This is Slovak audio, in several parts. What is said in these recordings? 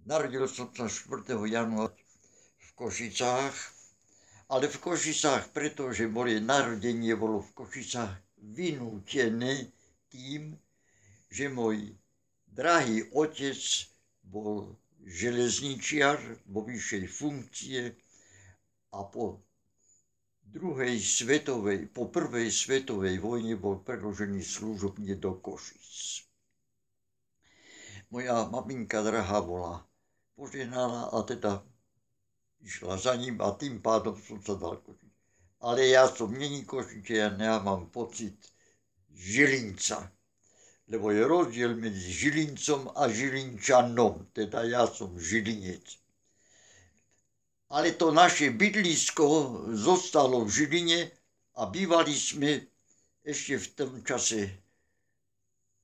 Narodil som sa 4. januára v Košicách, ale v Košicách, pretože moje narodenie bolo v Košicách vynútené tým, že môj drahý otec bol železničiar vo vyššej funkcie a po prvej svetovej vojne bol preložený služobne do Košic. Moja maminka drahá bola poženaná a teda išla za ním a tým pádom som sa dal Košiť. Ale ja som není Košičan, ja mám pocit Žilinca. Lebo je rozdiel medzi Žilincom a Žilinčanom, teda ja som Žilinec. Ale to naše bydlisko zostalo v Žiline a bývali sme ešte v tom čase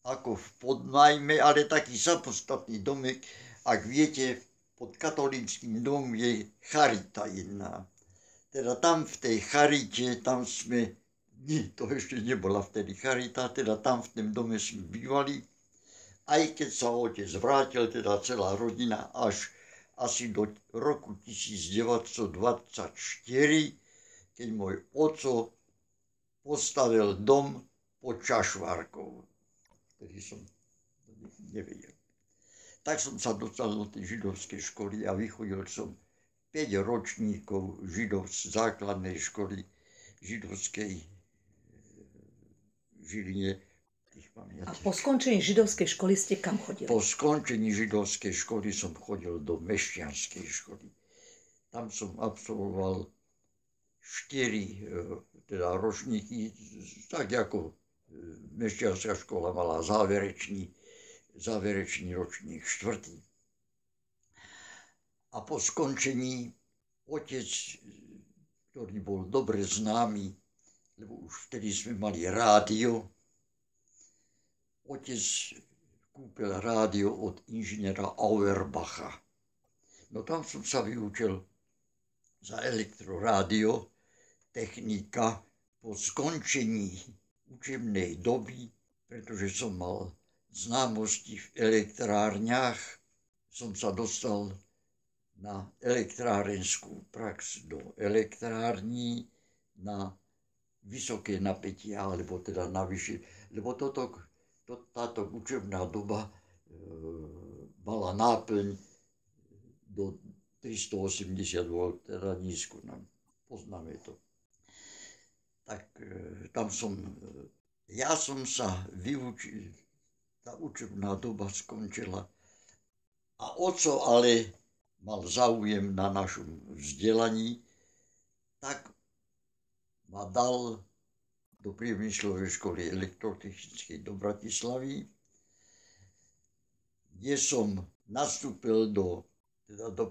ako v podnájme, ale taký samostatný domek. Ak viete, pod katolíckým domom je charita jedna. Teda tam v tej charite, tam sme, to ešte nebola vtedy charita, teda tam v tom dome sme bývali. Aj keď sa otec vrátil, teda celá rodina, až asi do roku 1924, keď môj oco postavil dom pod Čašvárkou, ktorý som nevedel. Tak som sa dostal do tej židovskej školy a vychodil som 5 ročníkov základnej školy židovskej v Žiline. A po skončení židovskej školy ste kam chodili? Po skončení židovskej školy som chodil do mešťanskej školy. Tam som absolvoval 4 teda ročníky, tak ako mešťanská škola mala záverečný ročník 4. A po skončení otec, ktorý bol dobre známy, lebo už vtedy sme mali rádio, otec kúpil rádio od inžiniera Auerbacha. No tam som sa vyučil za elektrorádio, technika. Po skončení učebnej doby, pretože som mal známosti v elektrárniach, som sa dostal na elektrárenskú prax do elektrární na vysoké napätia, alebo teda na vyššie, lebo táto učebná doba mala náplň do 380 V, teda nízko, poznáme to. Tak tam ja som sa vyučil, tá učebná doba skončila a oco ale mal záujem na našom vzdelaní, tak ma dal do priemyslovej školy elektrotechnickej do Bratislavy, kde som nastúpil do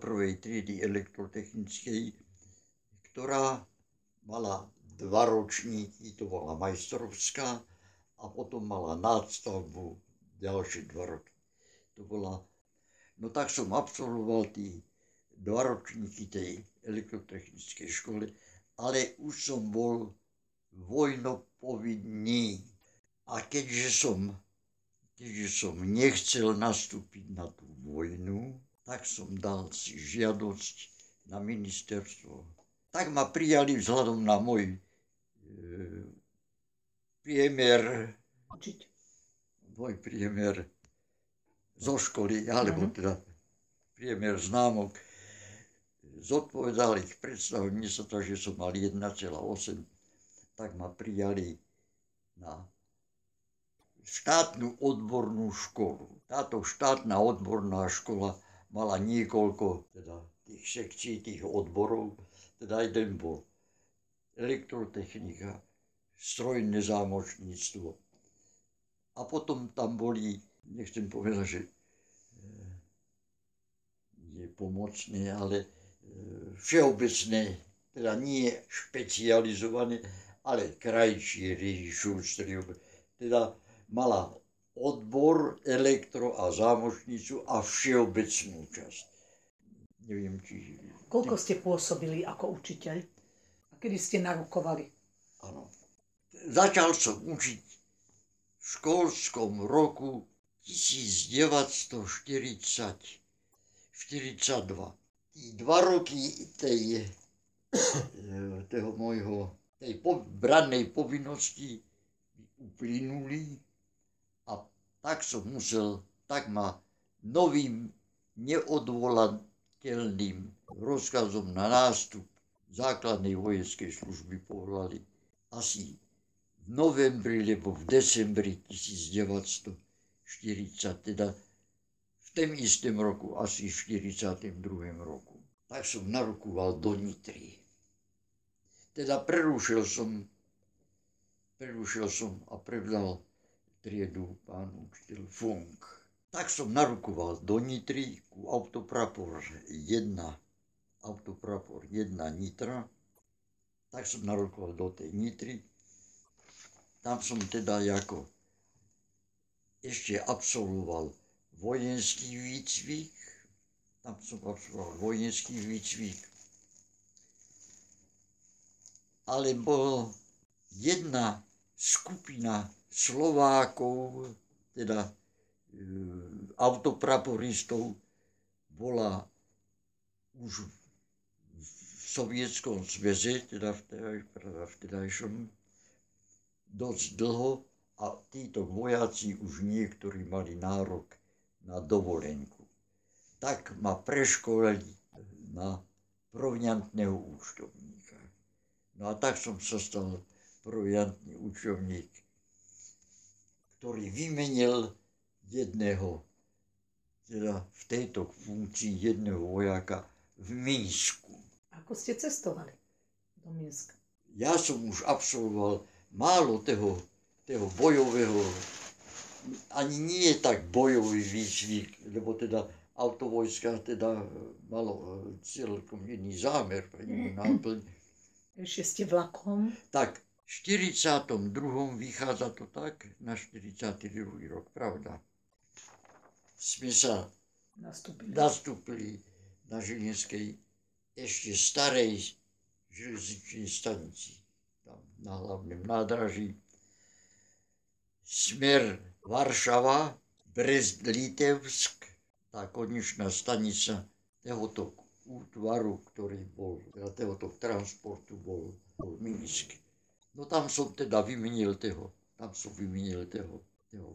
prvej triedy elektrotechnickej, ktorá mala 2 ročníky, to bola majstrovská, a potom mala nástavbu ďalšie 2 roky. No tak som absolvoval tí 2 ročníky tej elektrotechnickej školy, ale už som bol vojnopovinný. A keďže som nechcel nastúpiť na tú vojnu, tak som dal si žiadosť na ministerstvo. Tak ma prijali vzhľadom na môj priemer zo školy, alebo teda priemer známok. Zodpovedal ich predstavenie sa to, že som mal 1,8, tak ma prijali na štátnu odbornú školu. Táto štátna odborná škola mala niekoľko tých sekcií, tých odborov. Teda jeden bol elektrotechnika, strojné zámočníctvo. A potom tam boli, nechcem povedať, že nie pomocné, ale všeobecné, teda nie špecializované, ale krajčíri, šustri, teda mala odbor, elektro a zámočnicu a všeobecnú časť. Neviem, či... Koľko ste pôsobili ako učiteľ? A kedy ste narukovali? Áno. Začal som učiť v školskom roku 1946. 42. Tí 2 roky tej brannej povinnosti uplynuli a tak ma novým neodvolateľným rozkazom na nástup základnej vojenskej služby povolali asi v novembri, lebo v decembri 1940, teda v tom istém roku, asi v 42. roku. Tak som narukoval do Nitry. Teda prerušil som a prevzal triedu pán učiteľ Funk. Tak som narukoval do Nitry ku autoprapor 1 Nitra. Tak som narukoval do tej Nitry. Tam som teda ešte absolvoval vojenský výcvik. Ale bola jedna skupina Slovákov, teda autopraporistov, bola už v Sovietskom zväze, teda vtedajšom, dosť dlho a títo vojaci už niektorí mali nárok na dovolenku. Tak ma preškolili na proviantného účtovníka. No a tak som sa stal proviantný účtovník, ktorý vymenil jedného, teda v tejto funkcii jedného vojaka v Minsku. Ako ste cestovali do Minska? Ja som už absolvoval málo toho bojového, ani nie tak bojový výcvik, lebo teda autovojska teda malo celkom iný zámer, iný náplň. Ešte ste vlakom? Tak, v 42. vychádza to tak, na 42. rok, pravda. Sme sa nastúpili na Žilinskej ešte starej železničnej stanici, tam na hlavnom nádraží. Smer Varšava, Brest-Litevsk, tá konečná stanica tohoto útvaru, ktorý bol, teda tohoto transportu bol Minsk. No tam som teda vymenil toho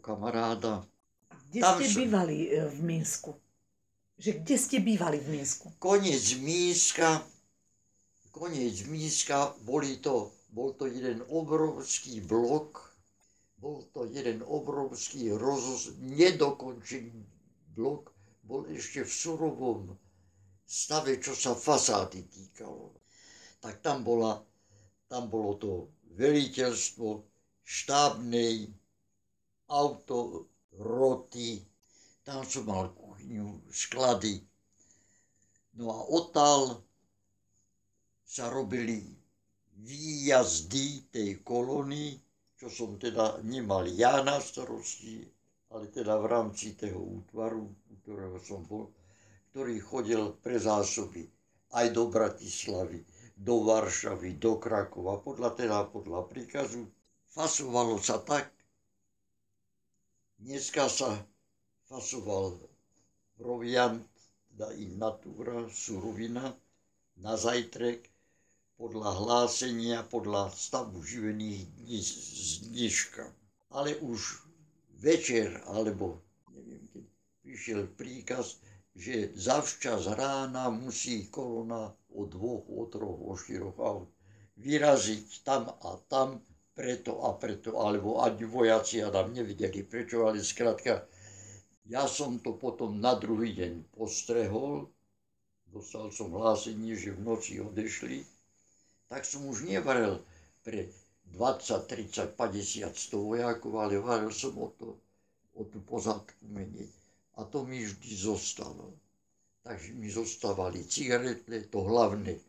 kamaráda. A kde ste bývali v Minsku? Že kde ste bývali v Minsku? Koniec Mínska, bol to jeden obrovský blok, bol to jeden obrovský nedokončený blok, bol ešte v surovom stave, čo sa fasády týkalo. Tak tam bolo to veliteľstvo štábnej autoroty, tam som mal kuchyňu, sklady. No a odtiaľ sa robili výjazdy tej kolóny, čo som teda nemal ja na starosti, ale teda v rámci toho útvaru, u ktorého som bol, ktorý chodil pre zásoby aj do Bratislavy, do Varšavy, do Krakova, podľa príkazu. Fasovalo sa tak. Dneska sa fasoval proviant, teda in natura, surovina, na zajtrek, podľa hlásenia, podľa stavu živených dní z dneška. Ale už večer, alebo neviem, keď prišiel príkaz, že zavčas rána musí kolona o 2, o 3, o 4 aut vyraziť tam a tam, preto a preto, alebo ani vojaci a tam nevedeli prečo, ale skrátka, ja som to potom na druhý deň postrehol, dostal som hlásenie, že v noci odešli, tak som už nevaril pre 20, 30, 50, 100 vojakov, ale varil som o tú posádku menej. A to mi vždy zostalo. Takže mi zostávali cigaretle, to hlavné v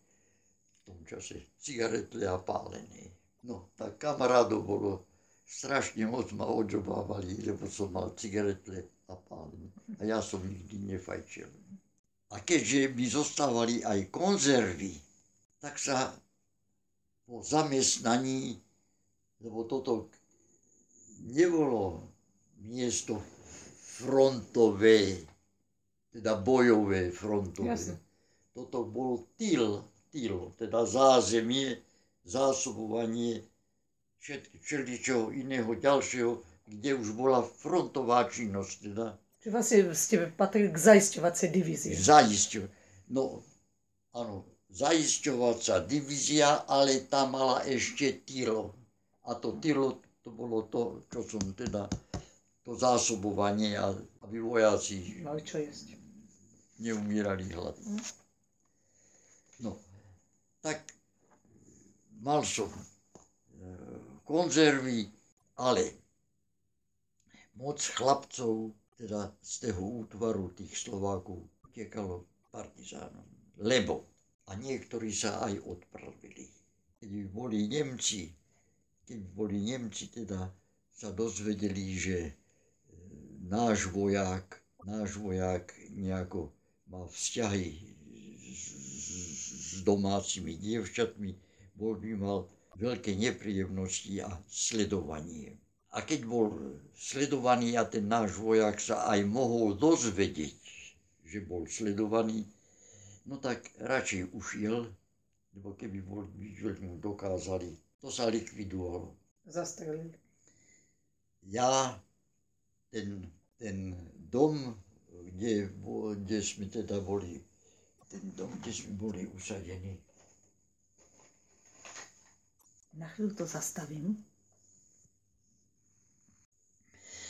tom čase, cigaretle a pálené. No, tak kamarádov bolo strašne moc, ma odžobávali, lebo som mal cigaretle a pálené. A ja som nikdy nefajčil. A keďže mi zostávali aj konzervy, tak sa po zamestnaní, lebo toto nebolo miesto frontové, teda bojové, frontové. Jasne. Toto bol tyl, teda zázemie, zásobovanie všeličoho iného ďalšieho, kde už bola frontová činnosť. Teda. Čiže vlastne ste patrili k zaisťovacej divízii. No, áno, zaisťovacia divízia, ale tá mala ešte tylo. A to tylo, to bolo to, čo som teda, to zásobovanie, aby vojaci mali čo jesť. Neumírali hlad. No, tak mal som konzervy, ale moc chlapcov, teda z toho útvaru tých Slovákov, utekalo partizánom. Lebo, a niektorí sa aj odpravili. Keď boli Nemci, teda sa dozvedeli, že náš vojak nejako má vzťahy s domácimi dievčatmi, by mal veľké nepríjemnosti a sledovanie. A keď bol sledovaný a ten náš vojak sa aj mohol dozvedieť, že bol sledovaný, no tak radšej ušiel, lebo keby mu dokázali, to sa likvidovalo. Zastrelili. Ja, ten dom, kde sme teda boli, kde sme boli usadení. Na chvíľu to zastavím.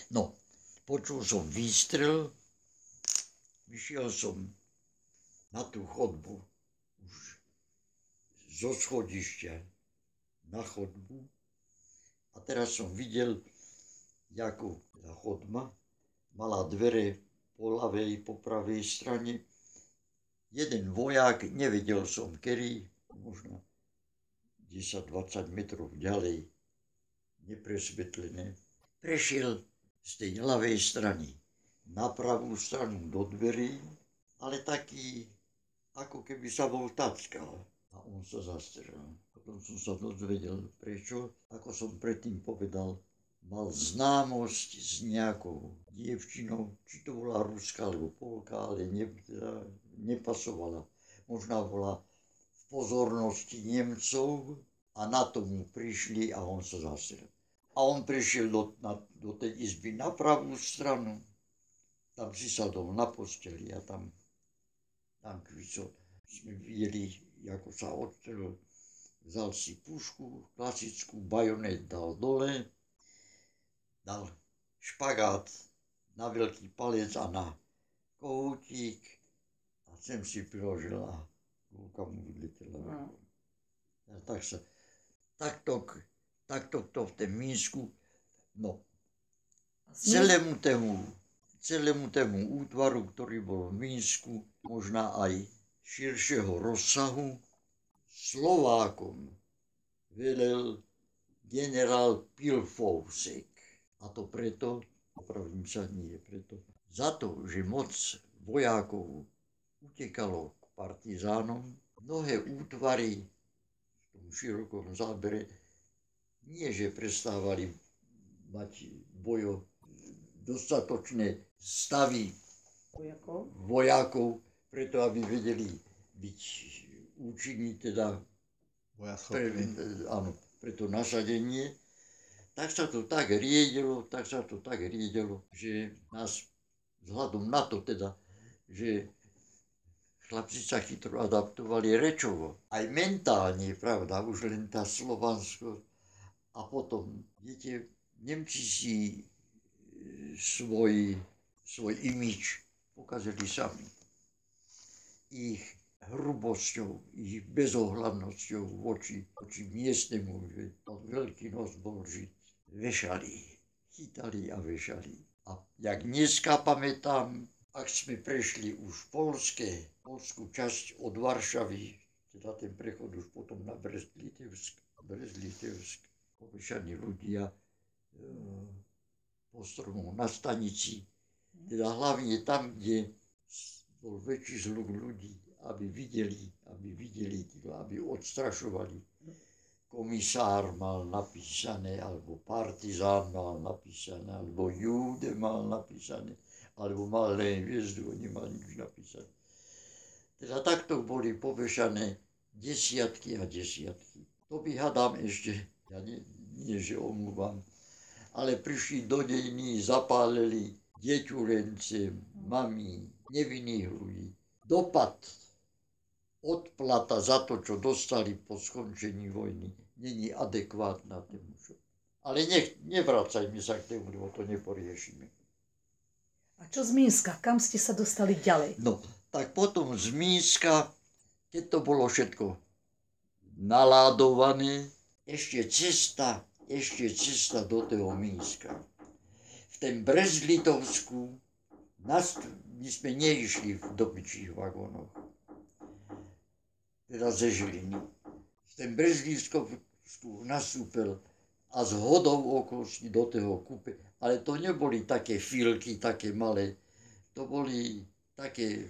No, počul som výstrel, vyšiel som na tú chodbu, už zo schodišťa na chodbu a teraz som videl, ako tá chodba mala dvere po ľavej, po pravej strane. Jeden vojak, nevedel som kedy, možno 10-20 metrov ďalej, nepresvetlené, prešiel z tej ľavej strany na pravú stranu do dverí, ale taký, ako keby sa bol tackal. A on sa zastrel. Potom som sa dozvedel, prečo, ako som predtým povedal, mal známosť s nejakou dievčinou, či to bola Ruska alebo Polka, ale nepasovala. Možná bola v pozornosti Nemcov a na to mu prišli a on sa zastrel. A on prišiel do tej izby na pravú stranu, tam si sadol na posteli a tam kvico. Sme videli, ako sa odstrel, vzal si pušku, klasickú, bajonet dal dole, dal špagát na veľký palec a na kohútik a sem si priložil a ruka mu vyletela. Takto to v tom Minsku, no, celému tému útvaru, ktorý bol v Minsku, možná aj širšieho rozsahu, Slovákom velel generál Pilfousek. A to preto, opravím sa, nie preto, za to, že moc vojakov utekalo k partizánom, mnohé útvary v tom širokom zábere nie, že prestávali mať dostatočné stavy vojakov, preto aby vedeli byť účinní, teda pre to nasadenie, tak sa to tak riedilo, že nás vzhľadom na to teda, že chlapci sa chytro adaptovali rečovo, aj mentálne, pravda, už len tá Slovansko. A potom, viete, Nemci si svoj imič pokazili sami. Ich hrubosťou, ich bezohľadnosťou voči miestnemu, že veľký nos bol žiť, vešali, chytali a vešali. A jak dneska pamätám, ak sme prešli už polskú časť od Varšavy, teda ten prechod už potom na Brest-Litevsk, povešaní ľudia po stromoch na stanici, teda hlavne tam, kde bol väčší zhluk ľudí, aby videli, aby odstrašovali. Komisár mal napísané, alebo partizán mal napísané, alebo Júde mal napísané, alebo mal len hviezdu, nemal nič napísať. Teda takto boli povešané desiatky a desiatky. To by hádam ešte, ja nie že omluvám, ale prišli do dejní, zapálili deťurence, mami, nevinných ľudí. Dopad, odplata za to, čo dostali po skončení vojny, není adekvátna tomu. Ale nevracajme sa k tomu, lebo to neporiešime. A čo z Mínska? Kam ste sa dostali ďalej? No, tak potom z Mínska, keď to bolo všetko naládované, ešte cesta do toho Mínska. V ten Brest-Litovsku my sme neišli v dobyčích vagónoch, teda ze Žiliny. V ten Brest-Litovsku nastúpil a z hodou okolností do toho kúpe, ale to neboli také filky, také malé, to boli také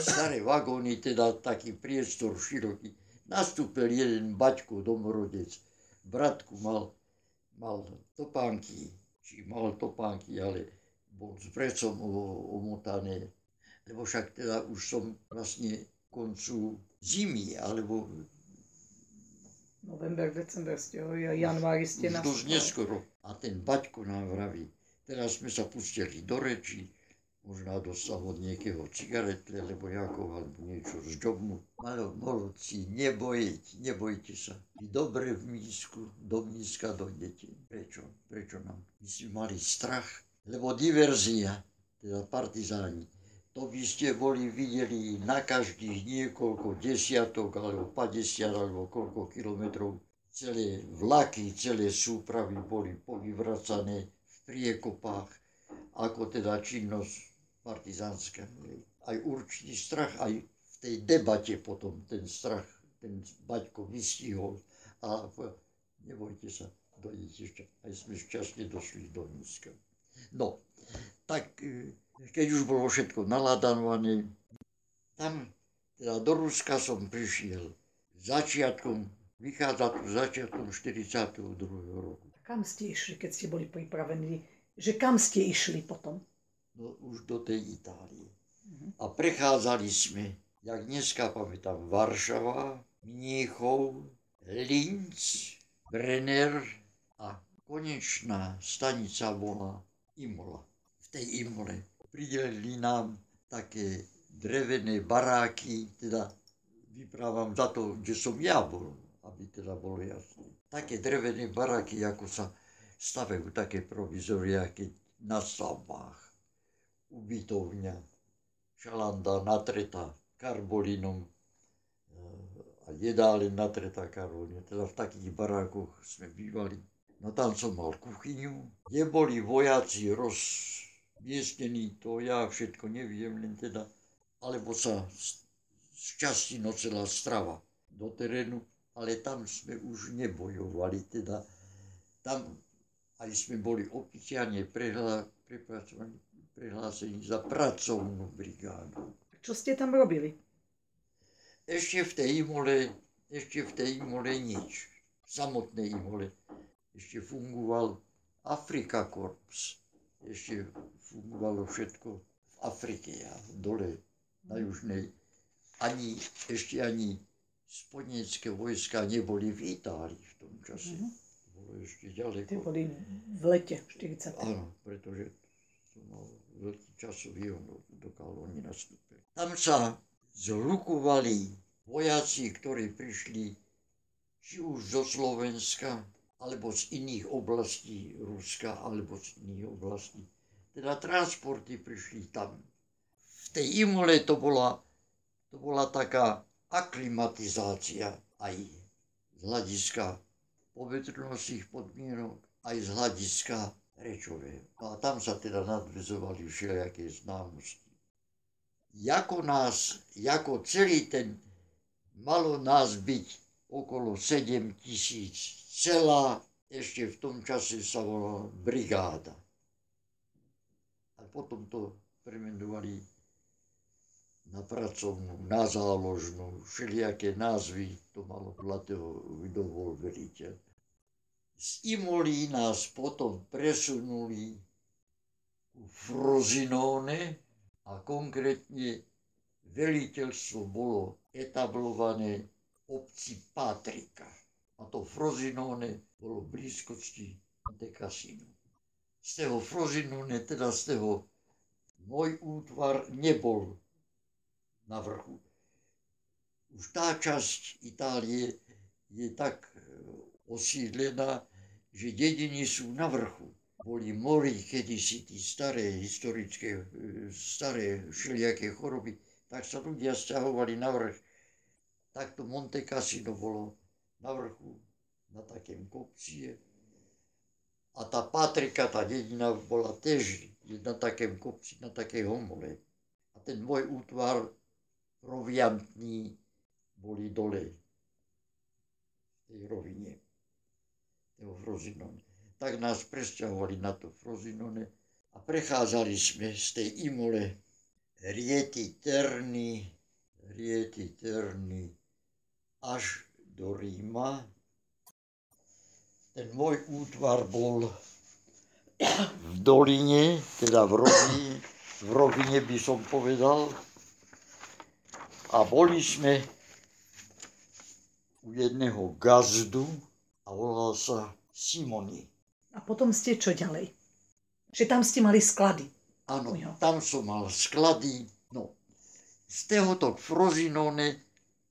staré vagóny, teda taký priestor široký. Nastúpil jeden baťko, domorodec, bratku mal topánky, ale bol s vrecom omotané, lebo však teda už som vlastne koncu zimy, alebo november, december ste, januári ste na... Dosť neskoro. A ten baťko nám vraví, teraz sme sa pustili do reči, možná dostal od niekoho cigaretle, alebo Jakov, alebo niečo z džobmu. Molodci, nebojte sa. Vy dobre v Mínsku, do Mínska dojdete. Prečo? Prečo nám? My sme mali strach, lebo diverzia, teda partizáni, to by ste boli videli na každých niekoľko desiatok, alebo 50, alebo koľko kilometrov. Celé vlaky, celé súpravy boli povyvracané v priekopách, ako teda činnosť partizánska. Aj určitý strach, aj v tej debate potom ten strach, ten baťko vystihol. A nebojte sa, dojdete ešte, aj sme šťastne došli do Mínska. No, tak keď už bolo všetko naladánované, tam teda do Ruska som prišiel začiatkom 42. roku. Kam ste išli, keď ste boli pripravení? Že kam ste išli potom? No už do tej Itálie. A prechádzali sme, jak dneska pamätám, Varšava, Mníchov, Linz, Brenner a konečná stanica bola Imola. V tej Imole pridelili nám také drevené baráky, teda vyprávam za to, kde som ja bol, aby teda bolo jasné. Také drevené baráky, ako sa stavajú také provizoria, keď na stavbách. Ubytovňa, šalanda natretá karbolinom a jedáleň natretá karbolinom. Teda v takých barákoch sme bývali. No tam som mal kuchyňu, kde boli vojaci rozmiestnení, to ja všetko neviem, len teda, alebo sa z časti nosila strava do terénu, ale tam sme už nebojovali, teda tam aj sme boli oficiálne prehlásení za pracovnú brigádu. Čo ste tam robili? Ešte v tej Imole nič. V samotnej Imole ešte fungoval Afrika Korps. Ešte fungovalo všetko v Afrike a dole na južnej. Ešte ani spodnícke vojska neboli v Itálii v tom čase. Bolo ešte ďaleko. Tie boli v lete 40. Áno, pretože to mal veľký časový dokázal oni nastúpiť. Tam sa zhlukovali vojaci, ktorí prišli či už zo Slovenska, alebo z iných oblastí Ruska, alebo z iných oblastí. Teda transporty prišli tam. V tej Imole to bola taká aklimatizácia aj z hľadiska poveternostných podmienok, aj z hľadiska rečového. A tam sa teda nadväzovali všelijaké známosti. Jako celý malo nás byť okolo 7 000. Celá ešte v tom čase sa volala brigáda. A potom to premenovali na pracovnú, na záložnú, všelijaké názvy to malo podľa toho, kto bol veliteľ. Z Imoly nás potom presunuli ku u Frosinone a konkrétne veliteľstvo bolo etablované v obci Patrika. A to Frosinone bolo v blízkosti Monte Cassino. Z toho Frosinone, teda z toho môj útvar nebol na vrchu. Už tá časť Itálie je tak osídlená, že dediny sú na vrchu. Boli mori kedysi tí staré historické, staré všelijaké choroby, tak sa ľudia sťahovali na vrch. Takto Monte Cassino bolo na vrchu, na takém kopci. A tá Patrika, tá dedina bola tiež na takém kopci, na takej homole. A ten môj útvar proviantní boli dole v tej rovine, toho Frosinone. Tak nás presťahovali na to Frosinone a prechádzali sme z tej Imole Rieti Terni až do Ríma. Ten môj útvar bol v doline, teda v rovine by som povedal. A boli sme u jedného gazdu a volal sa Simoni. A potom ste čo ďalej? Že tam ste mali sklady. Áno, tam som mal sklady. No, z tohoto Frosinone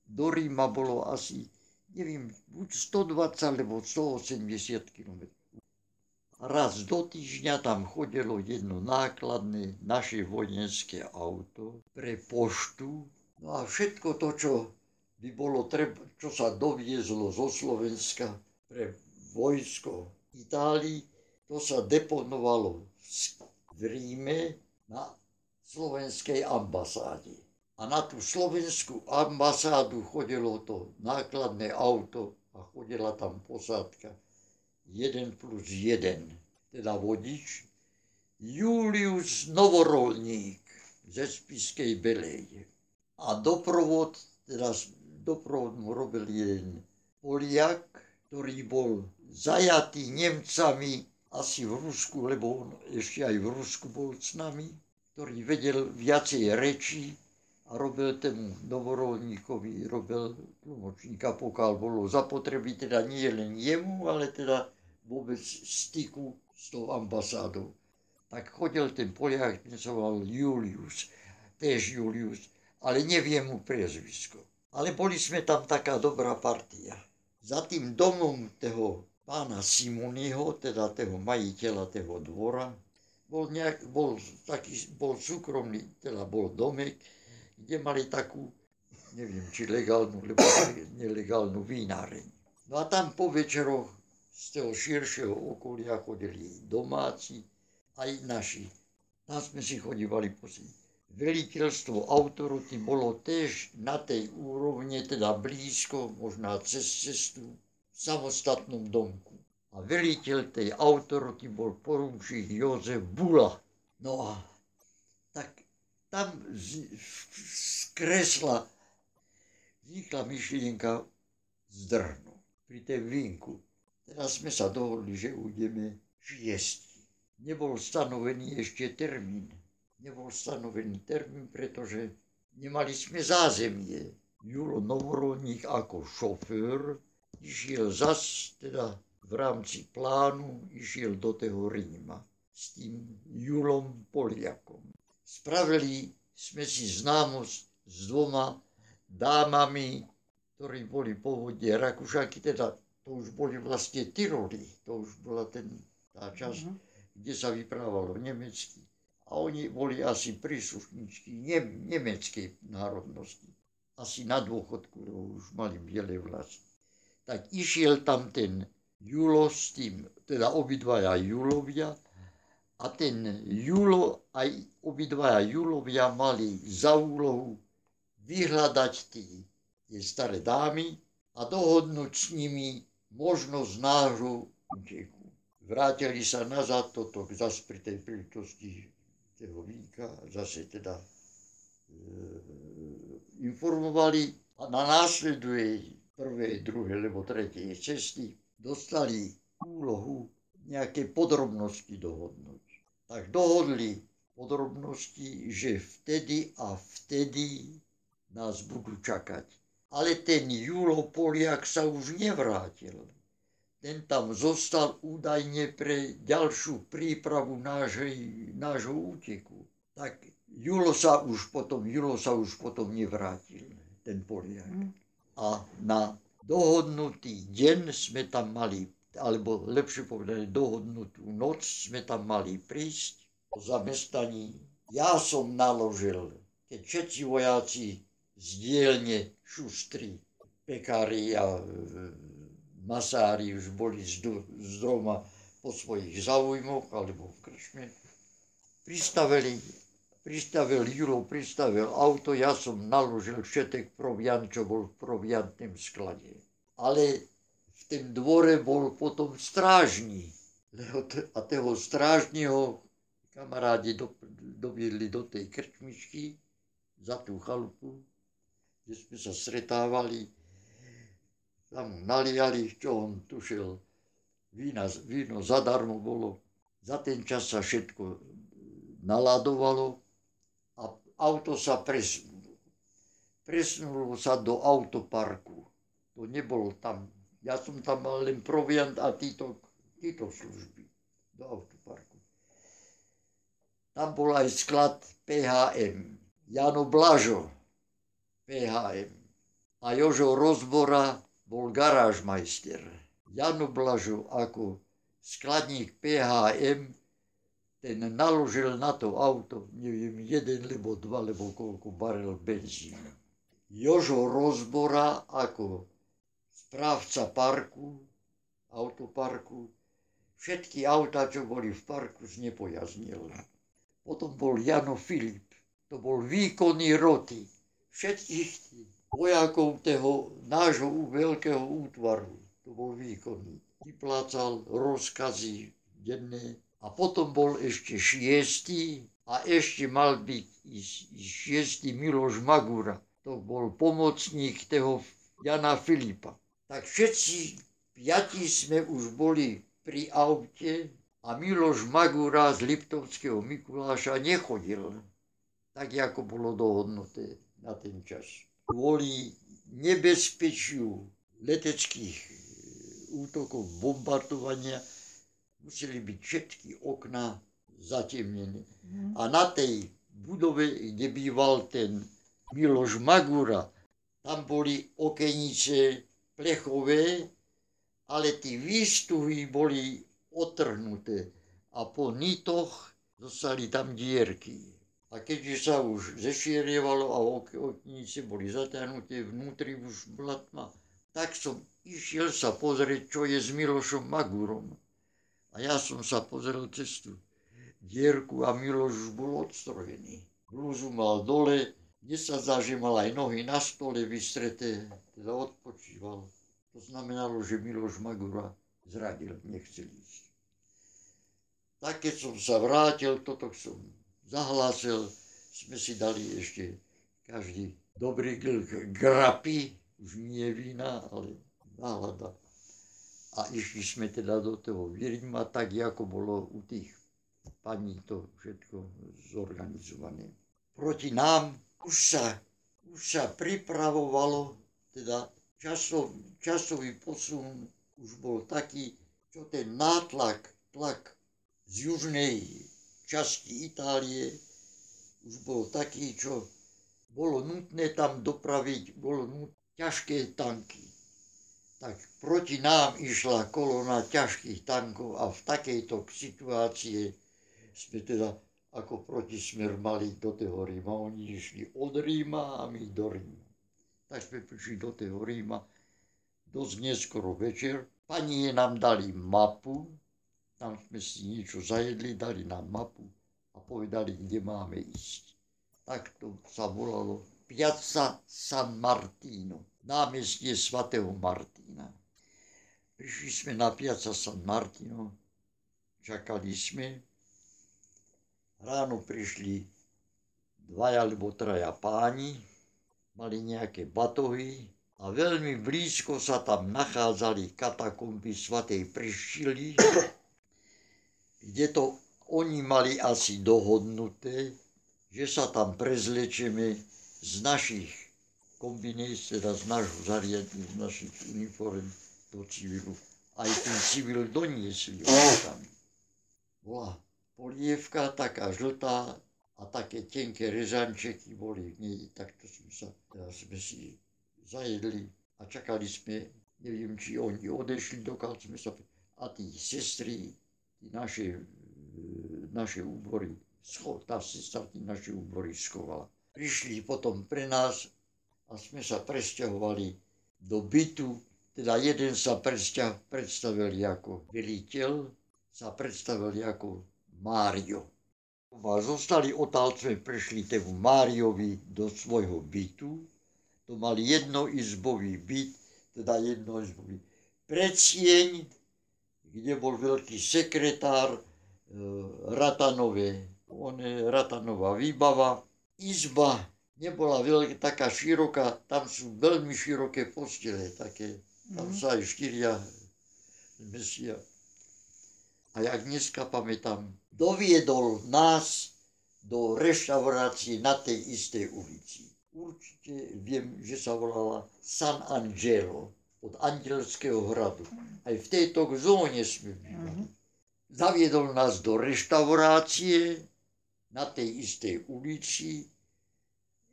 do Ríma bolo asi, neviem, buď 120 alebo 180 km. Raz do týždňa tam chodilo jedno nákladné naše vojenské auto pre poštu. No a všetko to, čo by bolo treba, čo sa doviezlo zo Slovenska pre vojsko Itálii, to sa deponovalo v Ríme na slovenskej ambasáde. A na tú slovenskú ambasádu chodilo to nákladné auto a chodila tam posádka 1+1, teda vodič Julius Novorolník ze Spišskej Beléje. A doprovod mu robil jeden Poliak, ktorý bol zajatý Nemcami asi v Rusku, lebo on ešte aj v Rusku bol s nami, ktorý vedel viacej rečí a robil tomu Novorolníkovi, robil tlmočníka, pokiaľ bolo zapotreby, teda nie len jemu, ale teda vôbec styku s tou ambasádou. Tak chodil ten Poliak, ten sa volal Julius, ale neviem mu priezvisko. Ale boli sme tam taká dobrá partia. Za tým domom toho pána Simoniho, teda toho majiteľa toho dvora, bol súkromný, teda bol domek, kde mali takú, neviem, či legálnu, alebo nelegálnu vínáreň. No a tam po večeroch z toho širšieho okolia chodili domáci, aj naši. Tam sme si chodívali pozrieť. Veliteľstvo autoroty bolo tiež na tej úrovni, teda blízko, možná cez cestu, v samostatnom domku. A veliteľ tej autoroty bol poručík Jozef Bula. No a tak tam z kresla vznikla myšlienka zdrhnúť pri tej vínku. Teraz sme sa dohodli, že ujdeme 6. Nebol stanovený ešte termín. Pretože nemali sme zázemie. Julo Novorolník ako šofér išiel teda v rámci plánu, išiel do toho Ríma s tým Julom Poliakom. Spravili sme si známosť s 2 dámami, ktorí boli pôvodne Rakúšanky, teda to už boli vlastne Tyroly, to už bola tá časť, kde sa vyprávalo nemecky. A oni boli asi príslušníčky nemeckej národnosti. Asi na dôchodku, lebo už mali biele vlasy. Tak išiel tam ten Julo s tým, teda obidvaja Julovia. A ten Julo, aj obidvaja Julovia mali za úlohu vyhľadať tie staré dámy a dohodnúť s nimi možnosť nášho úteku. Vrátili sa nazad, toto zase pri tej príležitosti toho vínka, zase teda informovali a na následuje prvé, druhé alebo tretie cesty dostali úlohu nejaké podrobnosti dohodnúť. tak dohodli podrobnosti, že vtedy a vtedy nás budú čakať. Ale ten Julo Poliak sa už nevrátil. Ten tam zostal údajne pre ďalšiu prípravu nášho úteku. Tak Julo sa už potom nevrátil, ten Poliak. A na dohodnutý deň sme tam mali, alebo lepšie povedané, dohodnutú noc sme tam mali prísť po zamestnaní. Ja som naložil, keď všetci vojaci z dielne, šustri, pekári a masári už boli z doma po svojich záujmoch alebo v krčme, pristavil auto, ja som naložil všetek proviant, čo bol v proviantnom sklade. Ale v tom dvore bol potom strážny. A toho strážneho kamarádi doviedli do tej krčmičky za tú chalupu, kde sme sa stretávali. Tam mu naliali, čo on tušil, víno zadarmo bolo. Za ten čas sa všetko naladovalo a auto sa presunulo. Presunulo sa do autoparku. To nebolo tam. Ja som tam mal len proviant a títo služby do autoparku. Tam bol aj sklad PHM. Jano Blažo, PHM. A Jožo Rozbora bol garážmajster. Jano Blažo ako skladník PHM, ten naložil na to auto, neviem, 1 alebo 2, alebo koľko barel benzínu. Jožo Rozbora ako správca parku, autoparku, všetky autá, čo boli v parku, znepojaznil. Potom bol Jano Filip, to bol výkonný roty všetkých vojakov toho nášho veľkého útvaru. To bol výkonný. Vyplácal rozkazy denné. A potom bol ešte 6. a ešte mal byť i 6. Miloš Magura. To bol pomocník toho Jana Filipa. Tak všetci 5 sme už boli pri aute a Miloš Magura z Liptovského Mikuláša nechodil, tak ako bolo dohodnuté na ten čas. Kvôli nebezpečiu leteckých útokov, bombardovania museli byť všetky okná zatemnené. A na tej budove, kde býval ten Miloš Magura, tam boli okenice plechové, ale tie výstuhy boli otrhnuté a po nitoch zostali tam dierky. A keďže sa už zešerievalo a oknice boli zatiahnuté, vnútri už bola tma, tak som išiel sa pozrieť, čo je s Milošom Magurom. A ja som sa pozrel cez tú dierku a Miloš už bol odstrojený. Blúzu mal dole, kde sa zdá, že mal aj nohy na stole vystreté, teda odpočíval. To znamenalo, že Miloš Magura zradil, nechcel ísť. Tak keď som sa vrátil, toto som zahlásil, sme si dali ešte každý dobrý grapy, už nie vína, ale nálada. A išli sme teda do toho Víryma, tak ako bolo u tých paní to všetko zorganizované. Proti nám už sa pripravovalo, teda časový posun už bol taký, čo ten tlak z južnej časti Itálie už bol taký, čo bolo nutné tam dopraviť, ťažké tanky. Tak proti nám išla kolóna ťažkých tankov a v takejto situácii sme teda ako protismer mali do toho Ríma. Oni išli od Ríma a my do Ríma. Tak sme prišli do toho Ríma dosť neskoro večer. Pani nám dali mapu, tam sme si niečo zajedli, dali nám mapu a povedali, kde máme ísť. Tak to sa volalo Piazza San Martino, námestie svätého Martina. Prišli sme na Piazza San Martino, čakali sme. Ráno prišli 2 alebo 3 páni, mali nejaké batohy a veľmi blízko sa tam nachádzali katakomby svätej Prištily, kde to oni mali asi dohodnuté, že sa tam prezlečeme z našich kombinéz, teda z nášho zariadenia, z našich uniform do civilu. Aj ten civil doniesli tam. Bola polievka taká žltá a také tenké rezančeky boli v nej. Takto sme si zajedli a čakali sme, neviem, či oni odešli, dokiaľ sme sa... A tí sestry, tí naše úbory, tá sestra tí naše úbory schovala. Prišli potom pre nás a sme sa presťahovali do bytu. Teda jeden sa predstavil ako veliteľ, sa predstavil ako Mário. A zostali odtiaľ, sme prešli tému Máriovi do svojho bytu. To mal jednoizbový byt, teda jednoizbový predsieň, kde bol veľký sekretár, Ratanová výbava. Izba nebola taká široká, tam sú veľmi široké postele, také, tam sa aj 4 zmesia. A jak dneska pamätám, doviedol nás do reštaurácie na tej istej ulici. Určite viem, že sa volala San Angelo, od Andelského hradu. Aj v tejto zóne sme bývali. Zaviedol nás do reštaurácie na tej istej ulici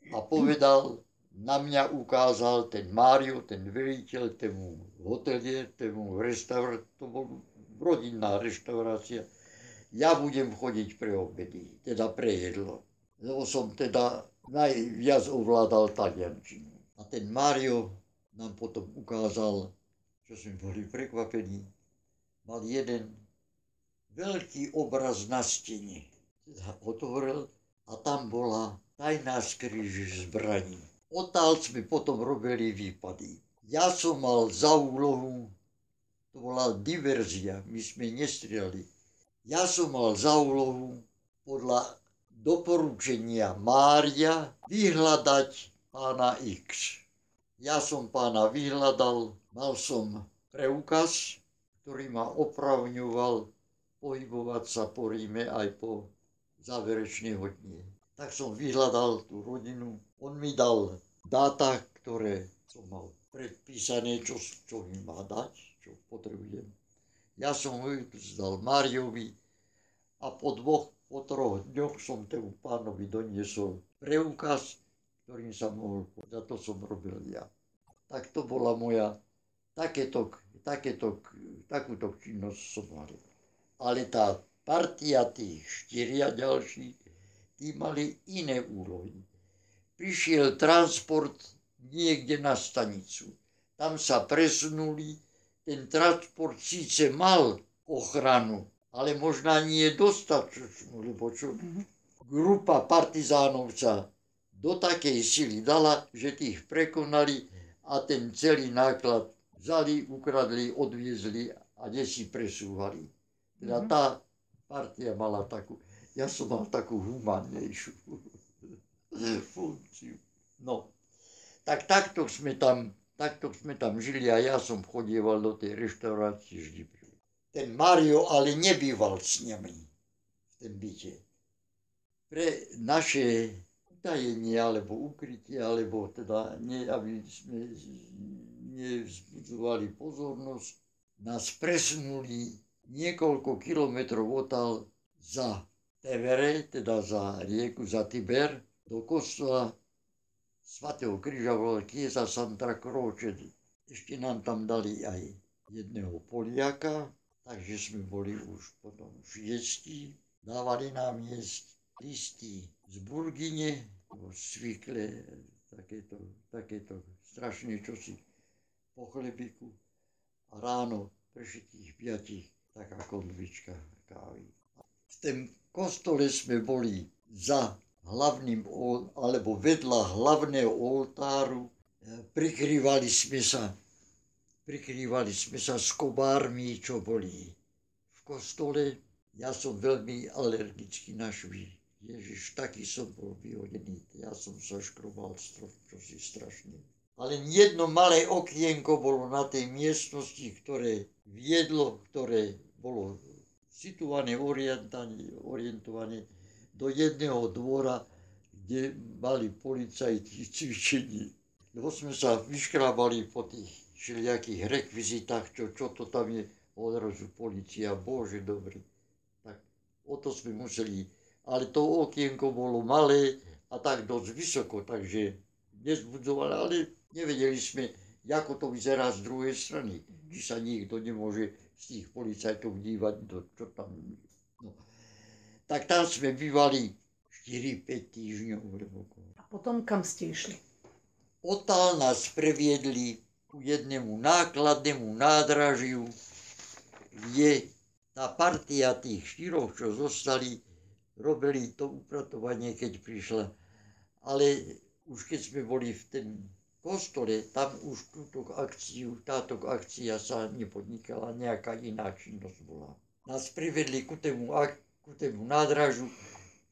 a povedal, na mňa ukázal ten Mário, ten veliteľ, tému hotelier, tému restaurátor, to bol rodinná reštaurácia. Ja budem chodiť pre obedy, teda pre jedlo. Lebo som teda najviac ovládal taliančinu. A ten Mário nám potom ukázal, čo sme boli prekvapení, mal jeden veľký obraz na stene. Teda otvoril a tam bola tajná skriž zbraní. Odtiaľ sme potom robili výpady. Ja som mal za úlohu, to bola diverzia, my sme nestrieľali. Ja som mal za úlohu podľa doporučenia Mária vyhľadať pána X. Ja som pána vyhľadal, mal som preukaz, ktorý ma opravňoval pohybovať sa po Ríme aj po záverečnej hodine. Tak som vyhľadal tú rodinu, on mi dal dáta, ktoré som mal predpísané, čo mi má dať, čo potrebujem. Ja som ho zdal Máriovi a po 3 dňoch som tomu pánovi doniesol preukaz, ktorým sa mohol povedať, to som robil ja. Tak to bola moja, takúto činnosť som mal. Ale tá partia tých 4 ďalších, tí mali iné úlohy. Prišiel transport niekde na stanicu. Tam sa presunuli, ten transport síce mal ochranu, ale možná nie dostatočnú, lebo čo? Grupa partizánov sa do takej sily dala, že tých prekonali a ten celý náklad vzali, ukradli, odviezli a desi presúvali. Teda tá partia mala takú, ja som mal takú humánnejšiu funkciu. No, tak takto sme tam žili a ja som chodieval do tej reštaurácie vždy. Ten Mário ale nebýval s nami v tom byte. Pre naše utajenie alebo ukrytie, alebo teda aby sme nevzbudzovali pozornosť, nás presunuli niekoľko kilometrov odtiaľ za Tevere, teda za rieku, za Tiber, do kostola svätého Kríža, volá Chiesa Santa Croce. Ešte nám tam dali aj jedného Poliaka, takže sme boli už potom 6. Dávali nám jesť listy z burgine, zvykle takéto strašné čosi po chlebiku. A ráno pre všetkých 5 taká konvička kávy. V tom kostole sme boli za hlavným, alebo vedľa hlavného oltáru. Prikrývali sme sa s kobármi, čo boli v kostole. Ja som veľmi alergický na švy. Ježiš, taký som bol vyhodený. Ja som sa škrobal čosi strašne. Ale jedno malé okienko bolo na tej miestnosti, ktoré bolo situované, orientované do jedného dvora, kde mali policajti cvičení. Lebo sme sa vyškrábali po tých všelijakých rekvizitách, čo to tam je, odrazu policia, bože dobrý. Tak o to sme museli, ale to okienko bolo malé a tak dosť vysoko, takže nezbudzovali, ale nevedeli sme, ako to vyzerá z druhej strany. Či sa nikto nemôže z tých policajtov dívať, čo tam. No. Tak tam sme bývali 4-5 týždňov. A potom kam ste išli? Odtiaľ nás previedli ku jednému nákladnému nádražiu, kde tá partia tých 4, čo zostali, robili to upratovanie, keď prišla. Ale už keď sme boli v tom kostole, tam už táto akcia sa nepodnikala, nejaká iná činnosť bola. Nás privedli ku tému nádražu,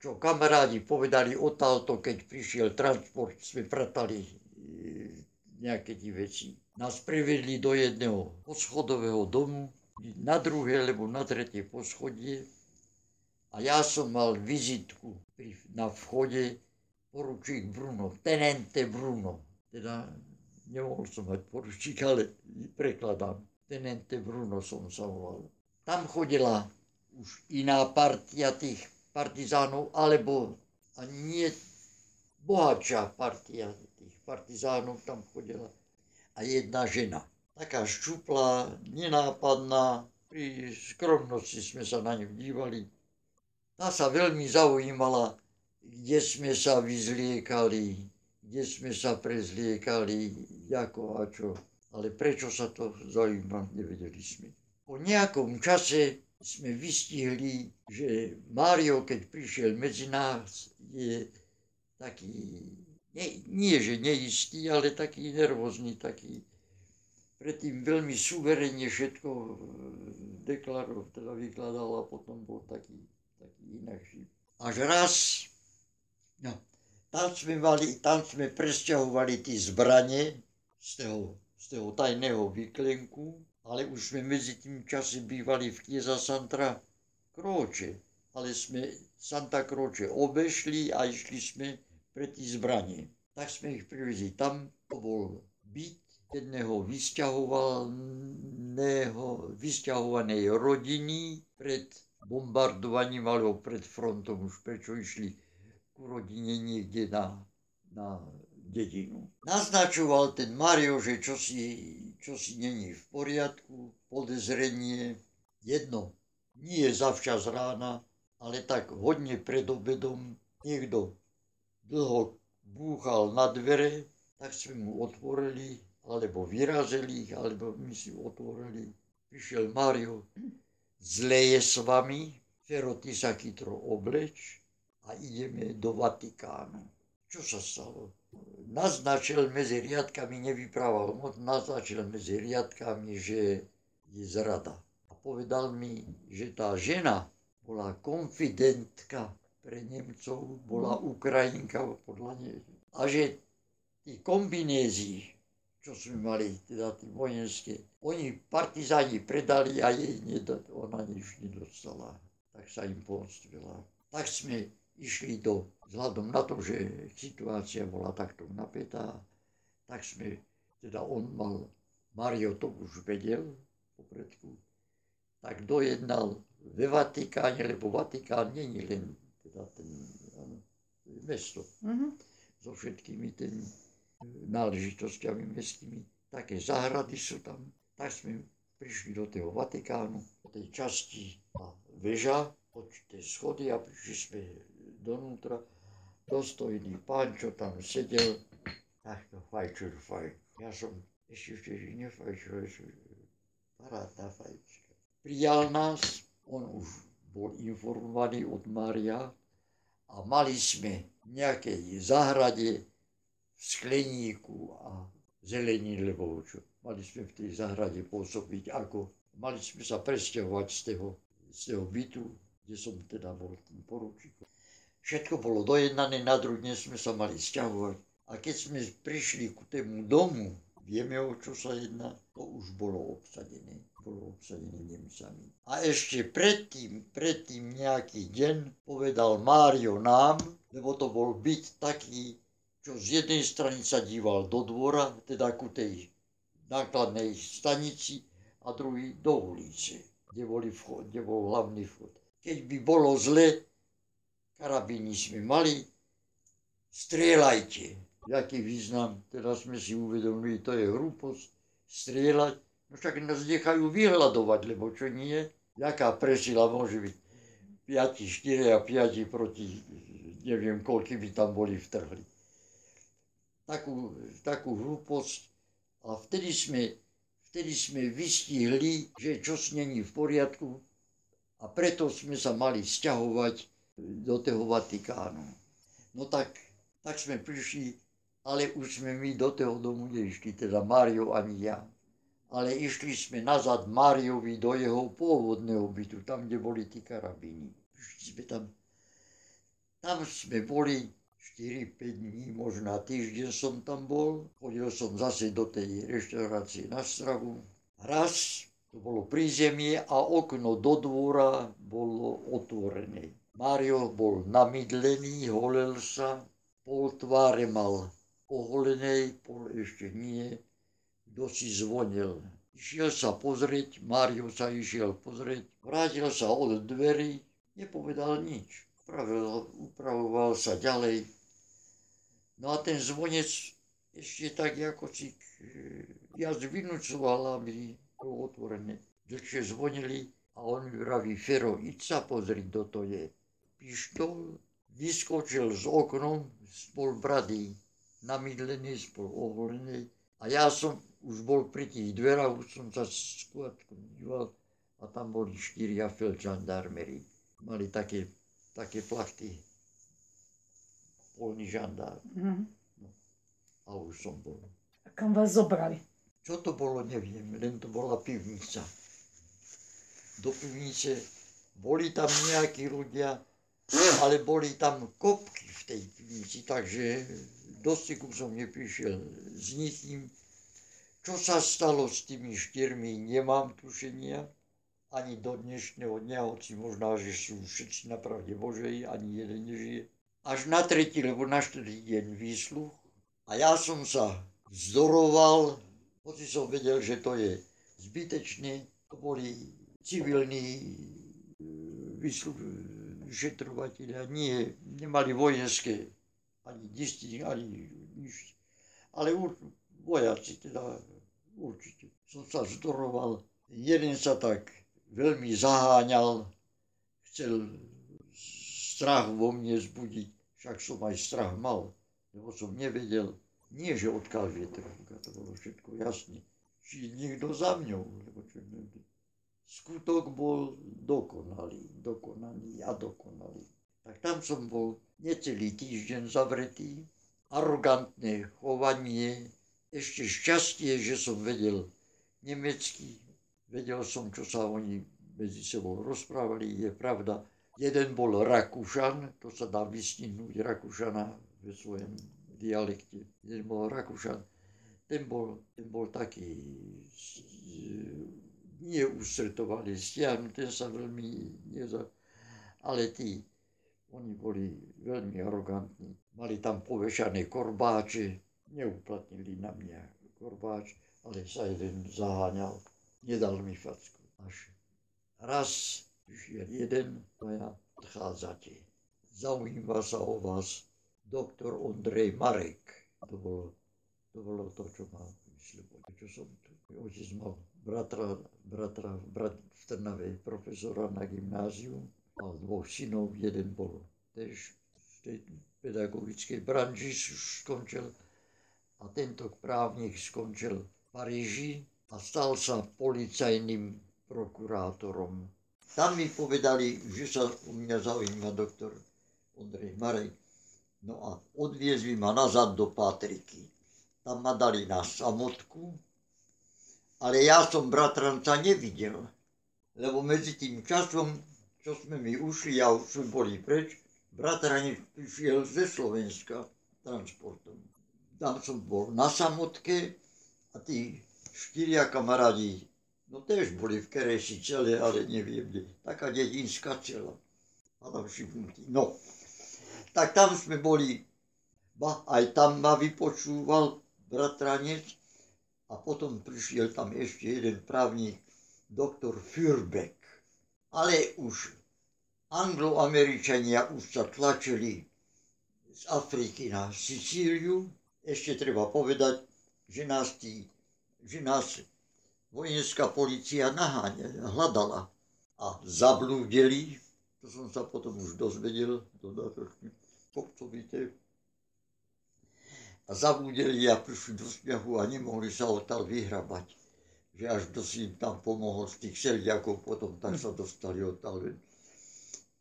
čo kamarádi povedali odtiaľto, keď prišiel transport, sme pratali nejaké tie veci. Nás privedli do jedného poschodového domu, na druhé, alebo na tretie poschodie. A ja som mal vizitku na vchode poručík Bruno, tenente Bruno. Teda nemohol som mať poručík, ale prekladám. Tenente Bruno som sa volal. Tam chodila už iná partia tých partizánov, alebo ani nie bohatšia partia tých partizánov tam chodila. A jedna žena, taká ščuplá, nenápadná, pri skromnosti sme sa na ňu dívali. Tá sa veľmi zaujímala, kde sme sa vyzliekali, kde sme sa prezliekali, ako a čo. Ale prečo sa to zaujíma, nevedeli sme. Po nejakom čase sme vystihli, že Mário, keď prišiel medzi nás, je taký, nie že neistý, ale taký nervózny, taký predtým veľmi suverene všetko deklaroval, teda vykladal a potom bol taký inakší. Až raz, no, tam sme presťahovali tie zbrane z toho tajného výklenku, ale už sme medzi tým čase bývali v Chiesa Santa Croce, ale sme Santa Croce obešli a išli sme pre tie zbranie. Tak sme ich privezli. Tam to bol byt jedného vysťahovanej rodiny pred bombardovaním alebo pred frontom, už prečo išli ku rodine niekde na dedinu. Naznačoval ten Mário, že čosi není v poriadku, podezrenie, jedno, nie zavčas rána, ale tak hodne pred obedom niekto dlho búchal na dvere, tak sme mu otvorili, alebo vyrazili ich, alebo my si otvorili. Prišiel Mário, zle je s vami, Fero, ty sa chytro obleč a ideme do Vatikánu. Čo sa stalo? Naznačil medzi riadkami, nevyprával moc, naznačil medzi riadkami, že je zrada. A povedal mi, že tá žena bola konfidentka pre Nemcov, bola Ukrajinka podľa nej. A že tí kombinézy, čo sme mali, teda tí vojenské, oni partizáni predali a ona nič nedostala. Tak sa im pomstila. Tak sme išli vzhľadom na to, že situácia bola takto napätá, tak sme, teda Mário to už vedel popredku, tak dojednal ve Vatikáne, lebo Vatikán nie je len teda mesto, so všetkými tými náležitosťami mestskými, také záhrady sú tam. Tak sme prišli do toho Vatikánu, do tej časti väža, určité schody a prišli sme donútra. Dostojný pán, čo tam sedel, takto fajčil. Ja som ešte vtedy nefajčil, parádna fajčka. Prijal nás, on už bol informovaný od Mária a mali sme v nejakej záhrade v skleníku a zelení, lebo čo. Mali sme v tej záhrade pôsobiť ako. Mali sme sa presťahovať z toho bytu, kde som teda bol tým poručíkom. Všetko bolo dojednané, na druhý deň sme sa mali sťahovať. A keď sme prišli ku tému domu, vieme, o čo sa jedná, to už bolo obsadené. bolo obsadené Nemcami. A ešte predtým nejaký deň povedal Mário nám, lebo to bol byt taký, čo z jednej strany sa díval do dvora, teda ku tej nákladnej stanici, a druhý do ulice, kde bol hlavný vchod. Keď by bolo zle, karabíny sme mali, strieľajte. Jaký význam, teraz sme si uvedomili, to je hlúposť, strieľať. No však nás nechajú vyhľadovať, lebo čo nie? Jaká presila môže byť? 4 a 5 proti, neviem, koľky by tam boli vtrhli. Takú hlúposť. A vtedy sme vystihli, že čosi není v poriadku, a preto sme sa mali sťahovať do toho Vatikánu. No tak sme prišli, ale už sme my do toho domu neišli, teda Mário ani ja. Ale išli sme nazad Máriovi do jeho pôvodného bytu, tam, kde boli tí karabíny. Prišli sme tam. Tam sme boli 4-5 dní, možná týždeň som tam bol. Chodil som zase do tej reštaurácie na stravu. Raz to bolo prízemie a okno do dvora bolo otvorené. Mário bol namydlený, holel sa, pol tváre mal oholenej, pol ešte nie. Kto si zvonil. Išiel sa pozrieť, Mário sa išiel pozrieť, vrátil sa od dverí, nepovedal nič. Upravoval sa ďalej. No a ten zvonec ešte tak ako si viac vynúcoval, aby bolo otvorené. Dlhšie zvonili a on mi vraví: Fero, iď sa pozrieť, kto to je. Pištol, vyskočil z oknom, spol bradý, namydlený, spol oholený. A ja som už bol pri tých dverách, už som sa skôrko díval a tam boli 4 feldžandarmery. Mali také plachty, polný žandár. No, a už som bol. A kam vás zobrali? Čo to bolo, neviem, len to bola pivnica. Do pivnice boli tam nejakí ľudia, ale boli tam kopky v tej pivnici, takže do styku som neprišiel s nikým. Čo sa stalo s tými 4, nemám tušenia, ani do dnešného dňa, hoci možná, že sú všetci na pravde Božej, ani jeden nežije. Až na 3. alebo na 4. deň výsluch a ja som sa vzdoroval, hoci som vedel, že to je zbytečné. To boli civilní vyšetrovatelia, nemali vojenské ani distinky, ani nič, ale vojaci teda určite. Som sa vzdoroval, jeden sa tak veľmi zaháňal, chcel strach vo mne zbudiť, však som aj strach mal, lebo som nevedel, nie že odkiaľ vietor, to bolo všetko jasné, či niekto za mňou, lebo čo neviem. Skutok bol dokonaný. Tak tam som bol necelý týždeň zavretý, arogantné chovanie, ešte šťastie, že som vedel nemecky, vedel som, čo sa oni medzi sebou rozprávali, je pravda. Jeden bol Rakúšan, to sa dá vystihnúť Rakúšana ve svojom dialekte. Jeden bol Rakúšan, ten bol taký neústretovali, stiahnuť, ten sa veľmi ale oni boli veľmi arogantní. Mali tam povešané korbáče, neuplatnili na mňa korbáč, ale sa jeden zaháňal, nedal mi facku. Až raz prišiel jeden, a ja odchádzate. Zaujíma sa o vás doktor Ondrej Marek. To bolo to, čo ma vysľubovalo, čo som tu. Otec mal bratra v Trnave, profesora na gymnáziu, mal 2 synov, jeden bol tiež v tej pedagogickej branži, už skončil, a tento právnik skončil v Paríži a stal sa policajným prokurátorom. Tam mi povedali, že sa u mňa zaujíma doktor Ondrej Marek. No a odviezli ma nazad do Patriky. Tam ma dali na samotku, ale ja som bratranca nevidel, lebo medzi tým časom, čo sme mi ušli a už sme boli preč, bratranec prišiel ze Slovenska transportom. Tam som bol na samotke a tí 4 kamarádi No tež boli v Kereši celé, ale neviem kde. Taká dedinská cela. Ale všimnutý. No, tak tam sme boli, aj tam ma vypočúval bratranec a potom prišiel tam ešte jeden právnik, doktor Fürbeck. Ale už Angloameričania už sa tlačili z Afriky na Sicíliu. Ešte treba povedať, že nás vojenská polícia hľadala a zablúdili. To som sa potom už dozvedel, dodatočne kopcovité. A zablúdili a prišli do sňahu a nemohli sa odtiaľ vyhrabať. Že až si im tam pomohol z tých Seliakov potom, tak sa dostali odtiaľ.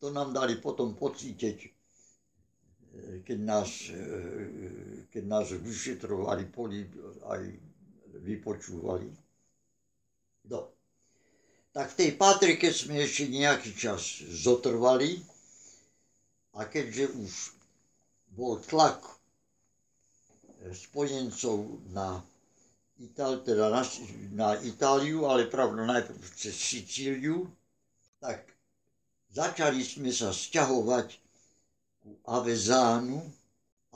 To nám dali potom pocítiť, keď nás vyšetrovali, aj vypočúvali. No. Tak v tej Patrike sme ešte nejaký čas zotrvali a keďže už bol tlak spojencov na Itáliu, ale pravda najprv cez Sicíliu, tak začali sme sa sťahovať ku Avezánu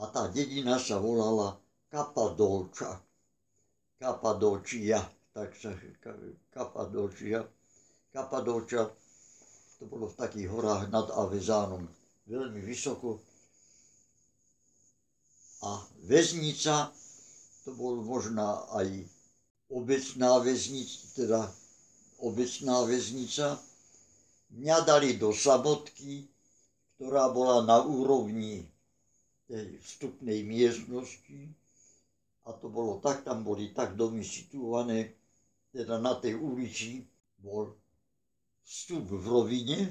a tá dedina sa volala Kapadóčia, tak sa Kapadóčia, to bolo v takých horách nad Avezánom, veľmi vysoko. A väznica, to bol možná aj obecná väznica, mňa dali do samotky, ktorá bola na úrovni tej vstupnej miestnosti. A to bolo tak, tam boli tak domy situované, teda na tej ulici bol vstup v rovine,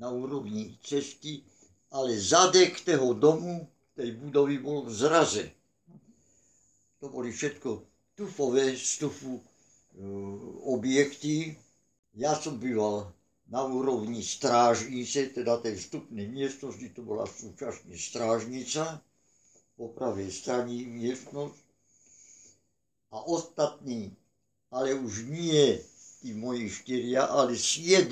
na úrovni cesty, ale zadek toho domu, tej budovy bol v zraze. To boli všetko tufové objekty. Ja som býval na úrovni strážnice, teda tej vstupnej miestnosti, to bola súčasne strážnica, po pravej strane miestnosť. A ostatní, ale už nie tí moji 4, ale 7.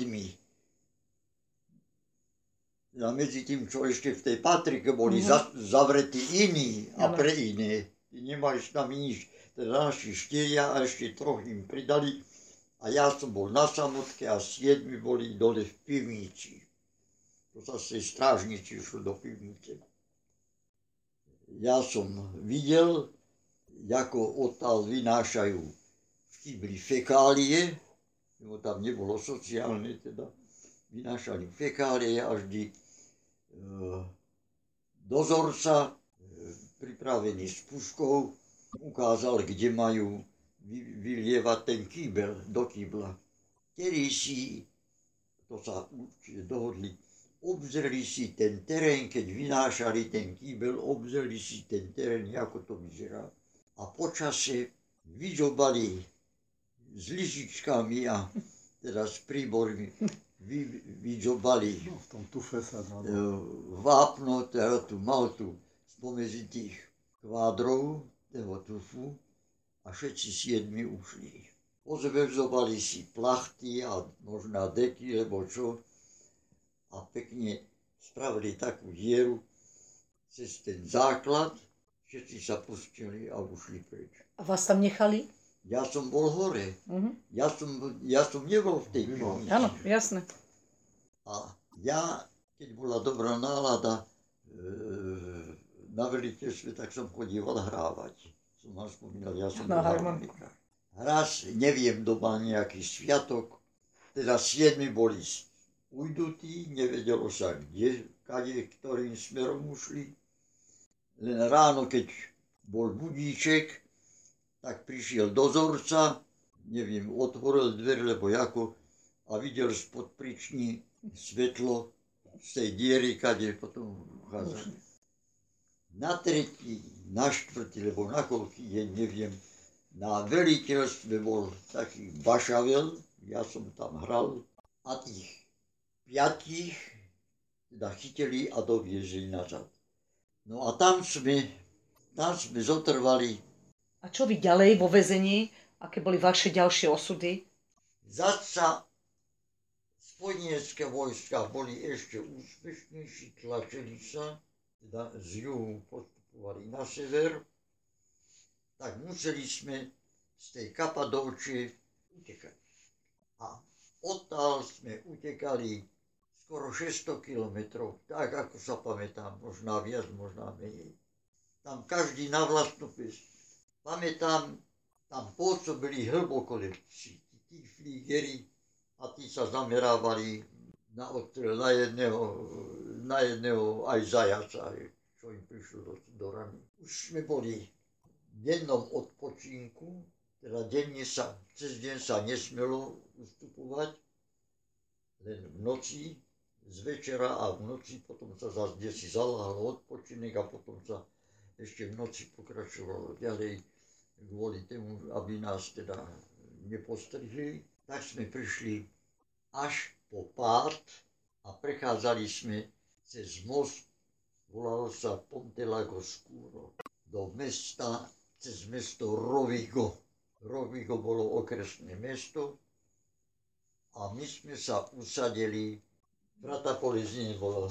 A medzi tým, čo ešte v tej Patrike boli zavretí iní a pre iné. Nemali s nami nič. Teda naši 4 a ešte 3 im pridali. A ja som bol na samotke a 7 boli dole v pivnici. To sa z tej strážnici išlo do pivnice. Ja som videl, ako odtiaľ vynášajú v kybli fekálie, lebo tam nebolo sociálne, teda vynášali fekálie a vždy dozorca, pripravený s puškou, ukázal, kde majú vylievať ten kýbel do kýbla. Kedy si, to sa určite dohodli, obzreli si ten terén, keď vynášali ten kýbel, obzreli si ten terén, ako to vyzerá. A počase vyžobali s lyžičkami a teda s príbormi, vyžobali v tom tufe sa vápno, teda tú maltu spomedzi tých kvádrov, toho tufu a všetci 7 ušli. Pozvezovali si plachty a možná deky, lebo čo, a pekne spravili takú dieru cez ten základ, všetci sa pustili a ušli preč. A vás tam nechali? Ja som bol hore. Ja som nebol v tej pivnici. Áno, jasné. A ja, keď bola dobrá nálada na veliteľstve, tak som chodíval hrávať. Som vám spomínal, ja som bol harmonikár. Raz, neviem, doma nejaký sviatok, teda 7 boli ujdutí, nevedelo sa kade, ktorým smerom ušli. Len ráno, keď bol budíček, tak prišiel dozorca, neviem, otvoril dvere, lebo ako, a videl spod príční svetlo z tej diery, kade potom uchádzali. Na 3., na 4., lebo na koľký deň, neviem, na veliteľstve bol taký bašavel, ja som tam hral, a tých 5 teda chytili a doviezli nazad. No a tam sme zotrvali. A čo vy ďalej vo väzení? Aké boli vaše ďalšie osudy? Zasa spojenecké vojska boli ešte úspešnejší, tlačili sa, teda z juhu postupovali na sever, tak museli sme z tej Kapadóčie utekať. A odtiaľ sme utekali skoro 600 kilometrov, tak ako sa pamätám, možná viac, možná menej. Tam každý na vlastnú pest. Pamätám, tam pôsobili hlboko lepší. Tí flígeri a tí sa zamerávali na odstrel na jedného aj zajaca, čo im prišlo do rany. Už sme boli v dennom odpočinku, teda cez deň sa nesmelo ustupovať, len v noci, z večera a v noci, potom sa zase desi zaláhlo odpočinek a potom sa ešte v noci pokračovalo ďalej kvôli tomu, aby nás teda nepostrihli. Tak sme prišli až po pád a prechádzali sme cez most, volalo sa Ponte Lago Scuro, do mesta, cez mesto Rovigo. Rovigo bolo okresné mesto a my sme sa usadili. Frata Polesine bola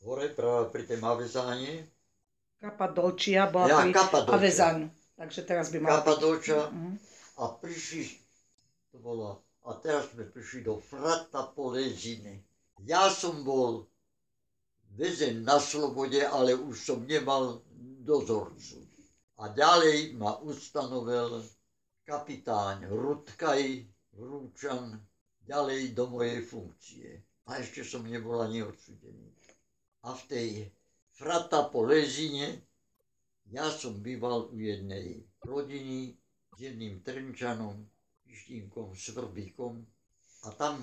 hore, práve pri tém Avezáne. Kapadóčia bola pri Avezánu. Takže teraz by mala Kapadóčia. A prišli, to bolo, a teraz sme prišli do Frata Polesine. Ja som bol väzeň na slobode, ale už som nemal dozorcu. A ďalej ma ustanovil kapitáň Rutkaj Vrúčan ďalej do mojej funkcie. A ešte som nebol ani odsúdený. A v tej Frata Polesine ja som býval u jednej rodiny s jedným Trenčanom, Pištínkom, Svrbíkom. A tam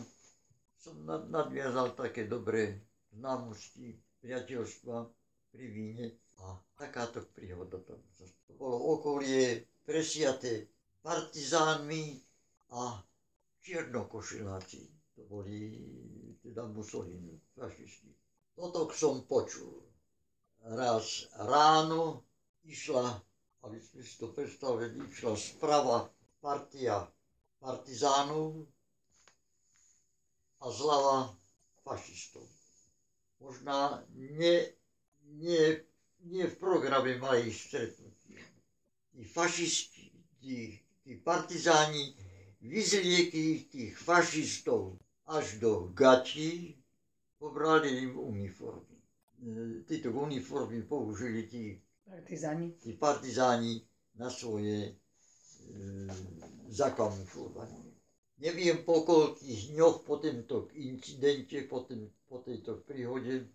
som nadviazal také dobré známosti, priateľstva pri víne. A takáto príhoda tam. To bolo okolie presiaté partizánmi a čiernokošiláci. To boli teda Mussolini, fašisti. Toto som počul. Raz ráno išla, aby sme si to predstavili, išla sprava partia partizánov a zľava fašistov. Možná nie v programe mali stretnutie. Tí fašisti, tí partizáni vyzliekli tých fašistov až do gatí, pobrali im uniformy. Tieto uniformy použili tí partizáni na svoje zakamuflovanie. Neviem po koľkých dňoch po tomto incidente, po tejto príhode,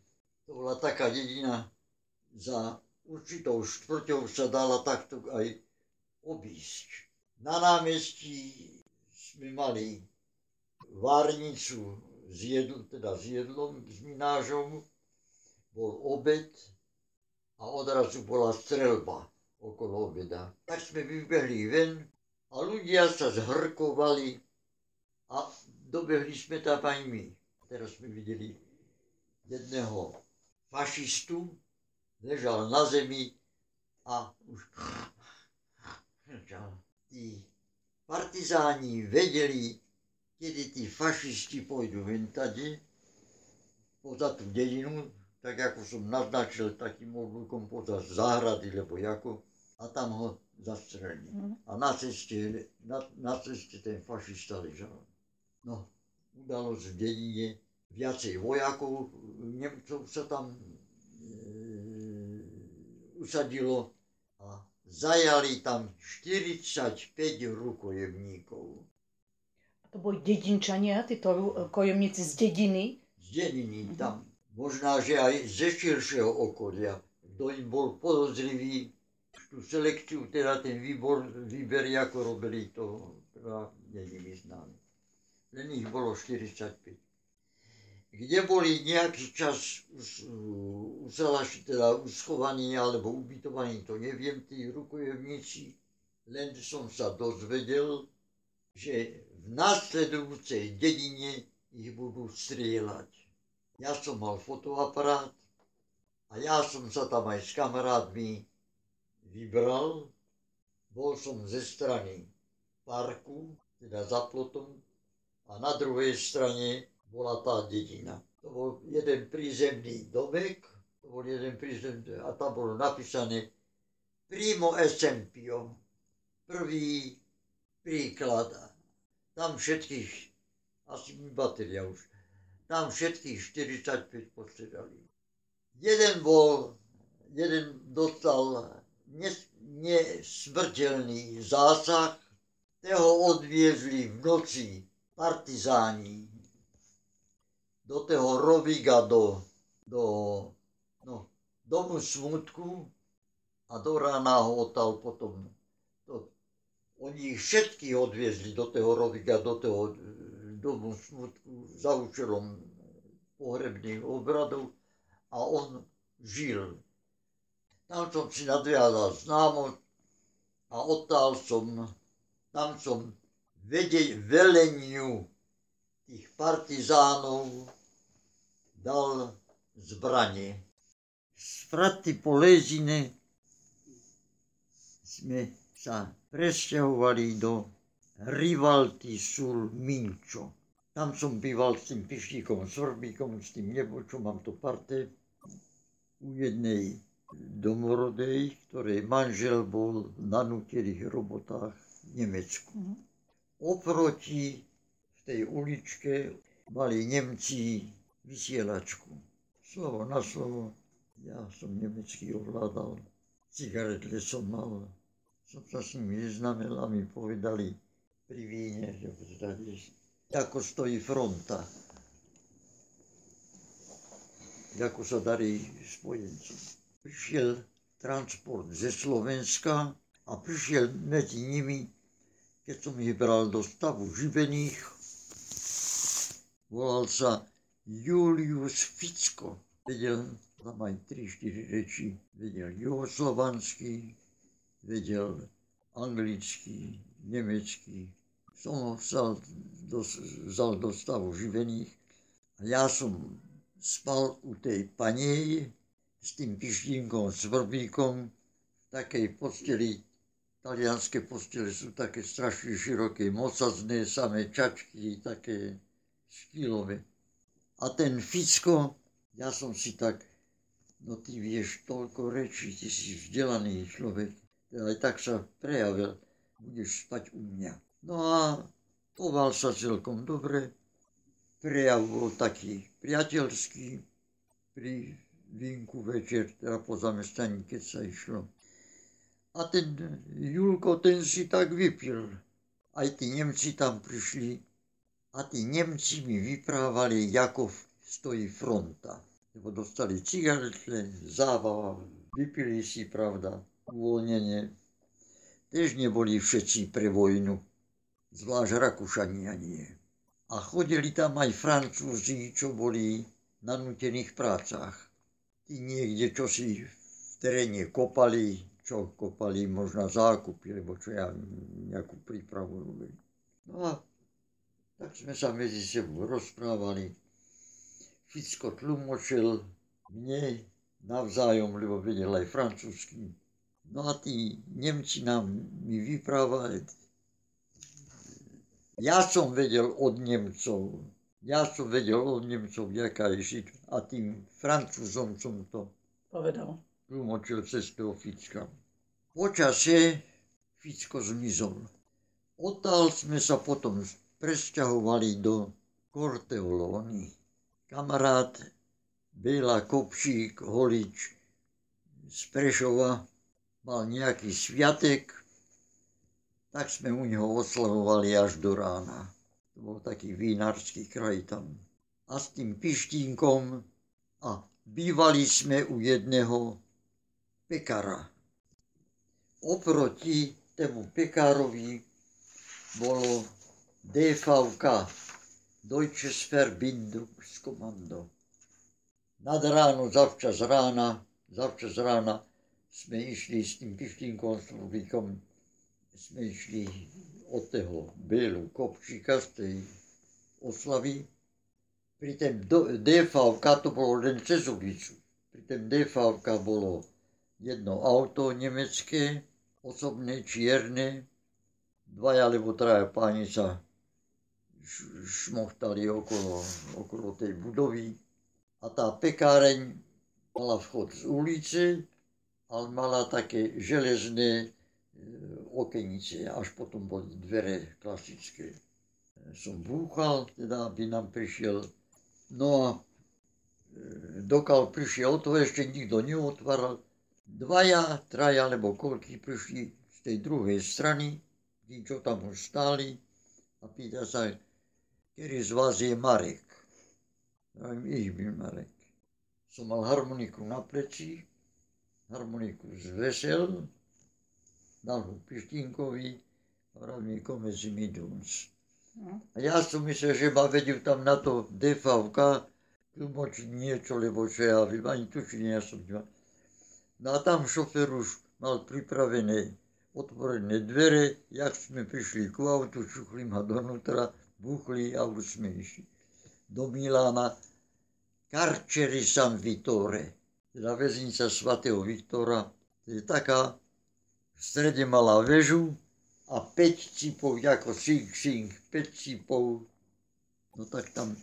to bola taká dedina, za určitou štvrťou sa dala takto aj obísť. Na námestí sme mali várnicu s jedlom, s minážom, bol obed a odrazu bola streľba okolo obeda. Tak sme vybehli ven a ľudia sa zhrkovali a dobehli sme tam aj my. Teraz sme videli jedného fašistu, ležal na zemi a už tí partizáni vedeli, kedy tí fašisti pôjdu ventade poza tú dedinu, tak ako som naznačil takým oblúkom poza záhrady, lebo ako, a tam ho zastrelili. A na ceste ten fašista ležal. No, udalosť v dedine, viacej vojakov, Nemcov sa tam usadilo a zajali tam 45 rukojemníkov. A to boli dedinčania, títo rukojemníci z dediny? Z dediny tam. Možná, že aj ze širšieho okolia. Kto im bol podozrivý, tú selekciu, teda ten výber, ako robili, to není mi známe. Len ich bolo 45. Kde boli nejaký čas uschovaní alebo ubytovaní, to neviem, tí rukojemníci. Len som sa dozvedel, že v následujúcej dedine ich budú strieľať. Ja som mal fotoaparát a ja som sa tam aj s kamarátmi vybral. Bol som ze strany parku, teda za plotom, a na druhej strane bola tá dedina. To bol jeden prízemný domek, a tam bolo napísané Primo Esempio, prvý príklad. Tam všetkých, asi mi bateria už, tam všetkých 45 postredali. Jeden dostal nesmrteľný zásah, toho odviezli v noci partizáni do toho Roviga, do domu smutku a do rána ho odtal potom. Oni ich všetkých odviezli do toho Roviga, do toho domu smutku za účelom pohrebných obradov a on žil. Tam som si nadviazal známosť a tam som veleniu tých partizánov dal zbranie. Z Fraty po Lezine sme sa presťahovali do Rivalti sul Mincio. Tam som býval s tým Pištíkom Svrbíkom, s tým Nebočom, mám to parte, u jednej domorodej, ktorej manžel bol na nútených robotách v Nemecku. Oproti v tej uličke mali Nemci vysielačku. Slovo na slovo, ja som nemecky ovládal, cigaretle som mal, som sa s nimi neznamel a mi povedali pri víne, že ako stojí fronta, ako sa darí spojencom. Prišiel transport ze Slovenska a prišiel medzi nimi, keď som ich bral do stavu živených, volal sa Julius Ficko. Vedel tam aj 3-4 reči, vedel juhoslovanský, vedel anglický, nemecký. Som ho vzal do stavu živených a ja som spal u tej panieji s tým Pištínkom Svrbíkom v takej posteli. Talianské postele sú také strašne široké, mocazné, samé čačky, také škýlové. A ten Ficko, ja som si tak, no ty vieš toľko rečí, ty si vzdelaný človek, aj tak sa prejavil, budeš spať u mňa. No a choval sa celkom dobre, prejav bol taký priateľský, pri vínku večer, teda po zamestnaní, keď sa išlo. A ten Julko, ten si tak vypil. Aj tí Nemci tam prišli a tí Nemci mi vyprávali, ako stojí fronta. Lebo dostali cigarety, zábava, vypili si, pravda, uvoľnenie. Tež neboli všetci pre vojnu, zvlášť Rakúšania nie. A chodili tam aj Francúzi, čo boli na nútených prácach. Tí niekde, čo si v teréne kopali, možno zákupy, lebo čo ja, nejakú prípravu robili. No a tak sme sa medzi sebou rozprávali. Ficko tlmočil mne navzájom, lebo vedel aj francúzsky. No a tí Nemci mi vyprávali. Ja som vedel od Nemcov, jaká je šit. A tým Francúzom som to povedal. Tlmočil cez toho Ficka. Počasie Ficko zmizol. Odtiaľ sme sa potom presťahovali do Corteolóny. Kamarát Béla Kopšík, holič z Prešova, mal nejaký sviatek, tak sme u neho oslavovali až do rána. To bol taký vínarsky kraj tam. A s tým Pištínkom a bývali sme u jedného pekára. Oproti tému pekárovi bolo DVK, Deutsches Verbindungskommando. Nad ráno, zavčas rána sme išli s tým Pištínkom Svrbíkom, sme išli od toho Bélu Kopčíka z tej oslavy. Pri tém DVK to bolo len cez ulicu. Pri tém DVK bolo jedno auto nemecké, osobné, čierne, dvaja alebo traja páni sa šmochtali okolo tej budovy. A tá pekáreň mala vchod z ulice, ale mala také železné okenice, až potom boli dvere klasické. Som búchal, teda aby nám prišiel, no a dokiaľ prišiel to, ešte nikto neotváral. Dvaja, traja, alebo koľký prišli z tej druhej strany, tí, čo tam už stáli, a pýta sa, ktorý z vás je Marek? Ich byl Marek. Som mal harmoniku na pleci, harmoniku zvesel, dal ho Pištinkovi a vravím, komezi mi dons. A ja som myslel, že ma vedel tam na to DVK tlmočiť niečo, lebo čo ja viem, ani tučenia som nemal. No a tam šofér už mal pripravené otvorené dvere, jak sme prišli ku autu, čuchli ma donútra, buchli a už sme išli do Milána. Carcere San Vittore, teda väznica svätého Viktora, to je taká, v strede mala väžu a 5 cipov, ako sing, 5 cipov, no tak tam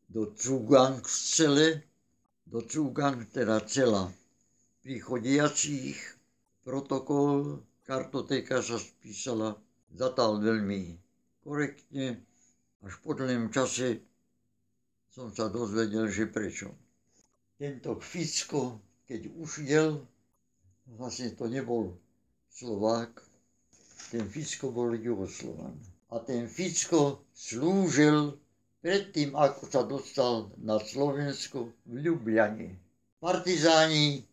do Zugang teda cela prichodiacich, protokol, kartotéka sa spísala, zatiaľ veľmi korektne, až po dlhém čase som sa dozvedel, že prečo. Tento Ficko, keď ušiel, vlastne to nebol Slovák, ten Ficko bol Jugoslovan. A ten Ficko slúžil predtým, ako sa dostal na Slovensko, v Ljubljane. Partizáni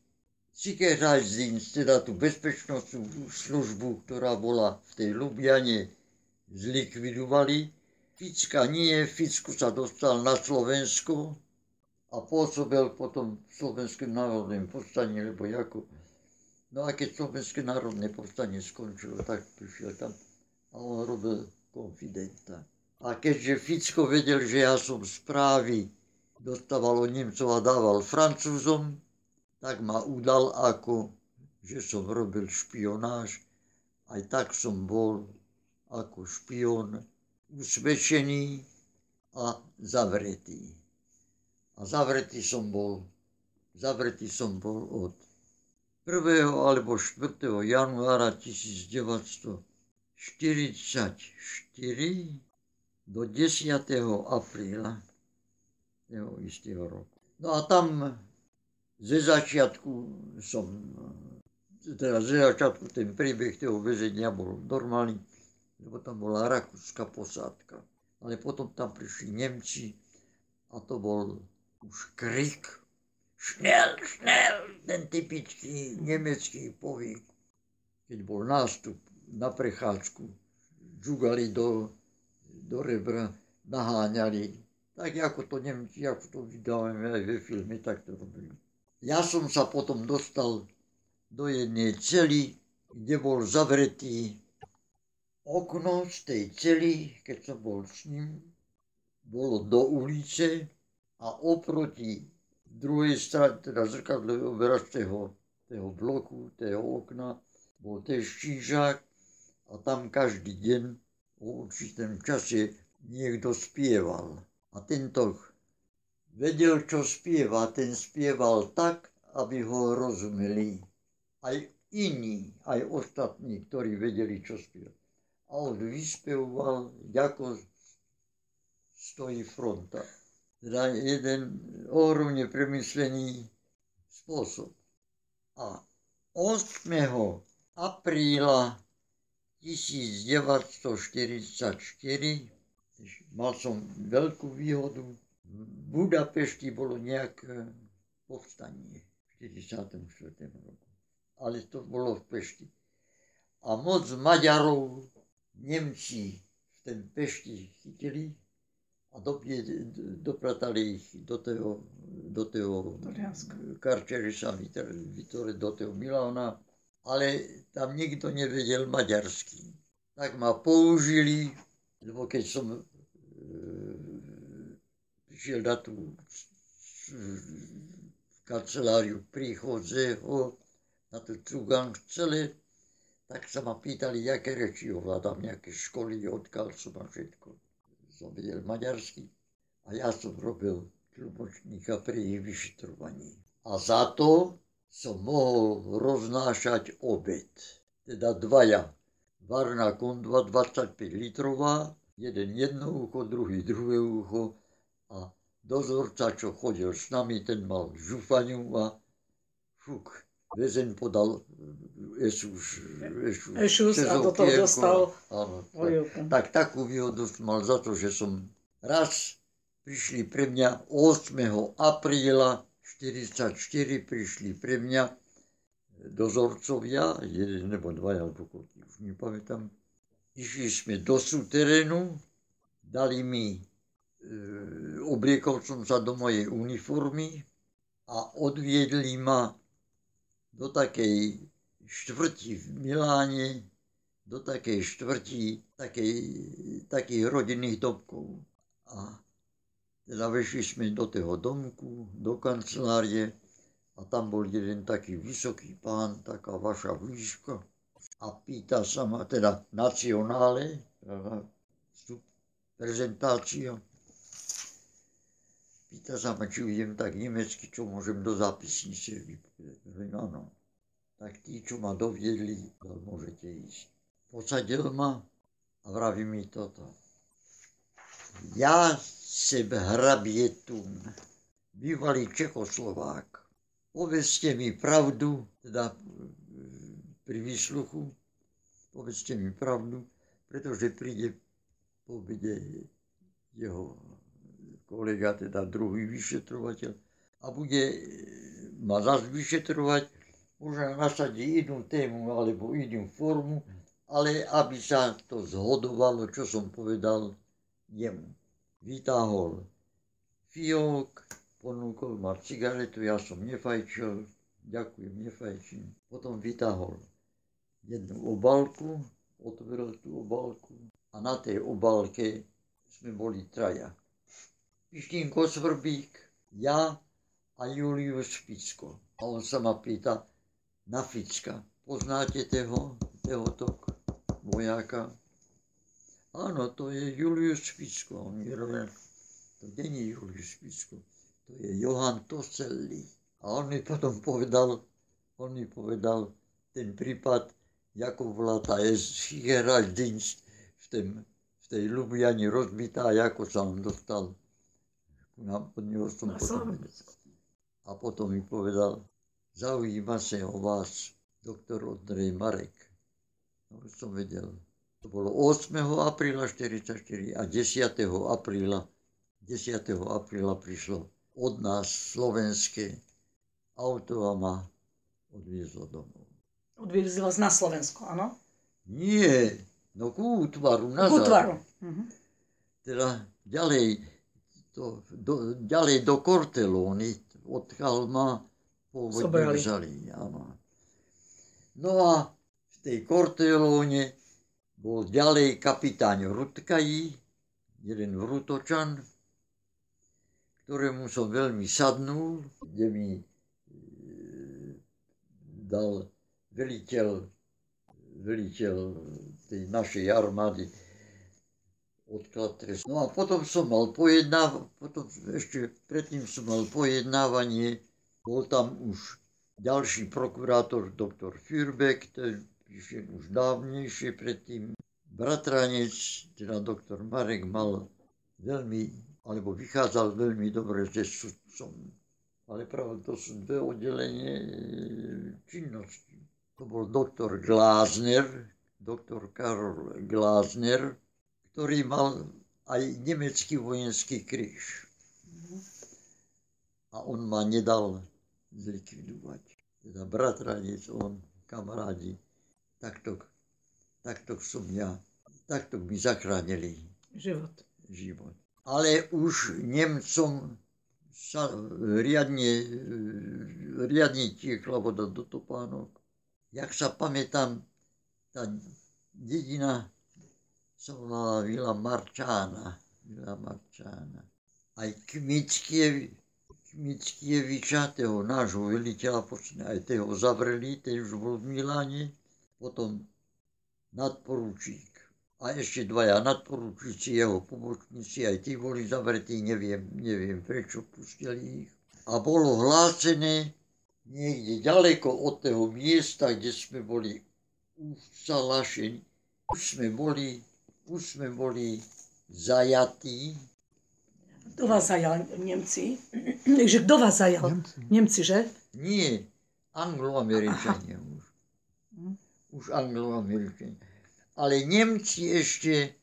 Sicherheitsdienst, teda tú bezpečnostnú službu, ktorá bola v tej Ljubljane, zlikvidovali. Ficka nie, Ficko sa dostal na Slovensko a pôsobil potom v Slovenskom národnom povstaní, lebo ako. No a keď Slovenské národné povstanie skončilo, tak prišiel tam a on robil konfidenta. A keďže Ficko vedel, že ja som správy dostával od Nemcov a dával Francúzom, tak ma udal ako, že som robil špionáž. Aj tak som bol ako špion usvedčený a zavretý. A zavretý som bol od 1. alebo 4. januára 1944 do 10. apríla toho istého roku. No a tam ze začiatku ten príbeh toho väzenia bol normálny, lebo tam bola rakúska posádka. Ale potom tam prišli Nemci a to bol už krik. Schnell, ten typický nemecký pohyb. Keď bol nástup na prechádzku, džugali do rebra, naháňali. Tak ako to Nemci, ako to vydávame aj ve filme, tak to robili. Ja som sa potom dostal do jednej cely, kde bol zavretý. Okno z tej cely, keď som bol s ním, bolo do ulice a oproti druhej strane, teda zrkadle obraz toho bloku, toho okna, bol ten štížak a tam každý deň o určitom čase niekto spieval. A tento vedel, čo spieva, ten spieval tak, aby ho rozumeli aj iní, aj ostatní, ktorí vedeli, čo spieva. A on vyspevoval, ako stojí fronta. Teda jeden ohromne premyslený spôsob. A 8. apríla 1944 mal som veľkú výhodu. V Budapešti bolo nejaké povstanie v 44. roku. Ale to bolo v Pešti. A moc Maďarov Nemci v ten Pešti chytili a dopratali ich do toho Carcere San Vittore, do toho Milána, ale tam nikto nevedel maďarsky. Tak ma použili, lebo keď som prišiel na tú kanceláriu príchodzeho, na tú Zugang celé, tak sa ma pýtali, aké reči ovládam, nejaké školy, odkiaľ som a všetko. som vedel maďarsky a ja som robil tlmočníka pri ich vyšetrovaní. A za to som mohol roznášať obed. Teda dvaja. Varná kondva 25 litrová, jeden jedno ucho, druhý druhé ucho a dozorca, čo chodil s nami, ten mal žufaňu a fuk. Väzeň podal Ešus a do toho dostal. Áno, tak takú výhodu som mal za to, že som raz prišli pre mňa 8. apríla 1944 prišli pre mňa dozorcovia, jeden nebo dvaja, alebo koľko, už nepamätám. Išli sme do súterénu, dali mi, obliekol som sa do mojej uniformy a odviedli ma do takej štvrti v Miláne, do takej štvrti, takých rodinných domkov. A teda vešli sme do toho domku, do kancelárie a tam bol jeden taký vysoký pán, taká vaša výška a pýta sa ma, teda nacionále, prezentácia, pýta sa ma, či idem tak nemecky, čo môžem do zápisnice vypovedať. Áno. Tak tí, čo ma doviedli, môžete ísť. Posadil ma a vraví mi toto. Ja jsem Hrabětun, bývalý Čechoslovák. Povedzte mi pravdu, teda pri výsluchu, povedzte mi pravdu, pretože príde po obede jeho kolega, teda druhý vyšetrovateľ, a bude ma zase vyšetrovať, možno nasadí inú tému alebo inú formu, ale aby sa to zhodovalo, čo som povedal jemu. Vytáhol fiók, ponúkol ma cigaretu, ja som nefajčil, ďakujem, nefajčím. Potom vytáhol jednu obálku, otvoril tú obálku a na tej obálke sme boli traja. Pištinko Svrbík, ja a Julius Ficko. A on sa ma pýta, na Ficka, poznáte toho vojáka? Áno, to je Julius Ficko. On hovorí, to není Julius Ficko, to je Johan Toselli. A on mi potom povedal ten prípad, ako bola tá Sicherheitsdienst v tej Ljubljani rozbitá, ako sa on dostal. Od neho som potom vedel. A potom mi povedal, zaujíma sa o vás doktor Ondrej Marek. No už som vedel. To bolo 8. apríla 1944 a 10. apríla prišlo od nás slovenské auto a ma odviezlo domov. Odviezli vás na Slovensko, áno? Nie, no k útvaru nazad. K útvaru. Teda ďalej do Kortelóny, odkiaľ ma pôvodne vzali. No a v tej Kortelóne bol ďalej kapitáň Rutkají, jeden Vrutočan, ktorému som veľmi sadnul, kde mi dal veliteľ tej našej armády odklad trestu. No a potom som mal ešte predtým som mal pojednávanie, bol tam už ďalší prokurátor, doktor Fürbeck, ten prišiel už dávnejšie predtým. Bratranec, teda doktor Marek, mal vychádzal veľmi dobre ze sudcom. Ale práve to sú dve oddelenie činnosti. To bol doktor Karol Glázner, ktorý mal aj nemecký vojenský kríž. A on ma nedal zlikvidovať. Teda bratranec, on, kamarádi, takto mi zachránili život. Ale už Nemcom sa riadne tiekla voda do topánok. Jak sa pamätám, tá dedina sa volala Vila Marčána. Aj Kmickieviča, toho nášho veliteľa, aj toho zavreli, ten už bol v Miláne. Potom nadporučík A ešte dvaja nadporučíci, jeho pomočníci, aj tí boli zavretí, neviem prečo pustili ich. A bolo hlásené niekde ďaleko od toho miesta, kde sme boli usalašení. Už sme boli zajatí. Kto vás zajal? Nemci? Takže kto vás zajal? Nemci, že? Nie, Anglo-Američania už. Už Anglo-Američania. Ale Nemci ešte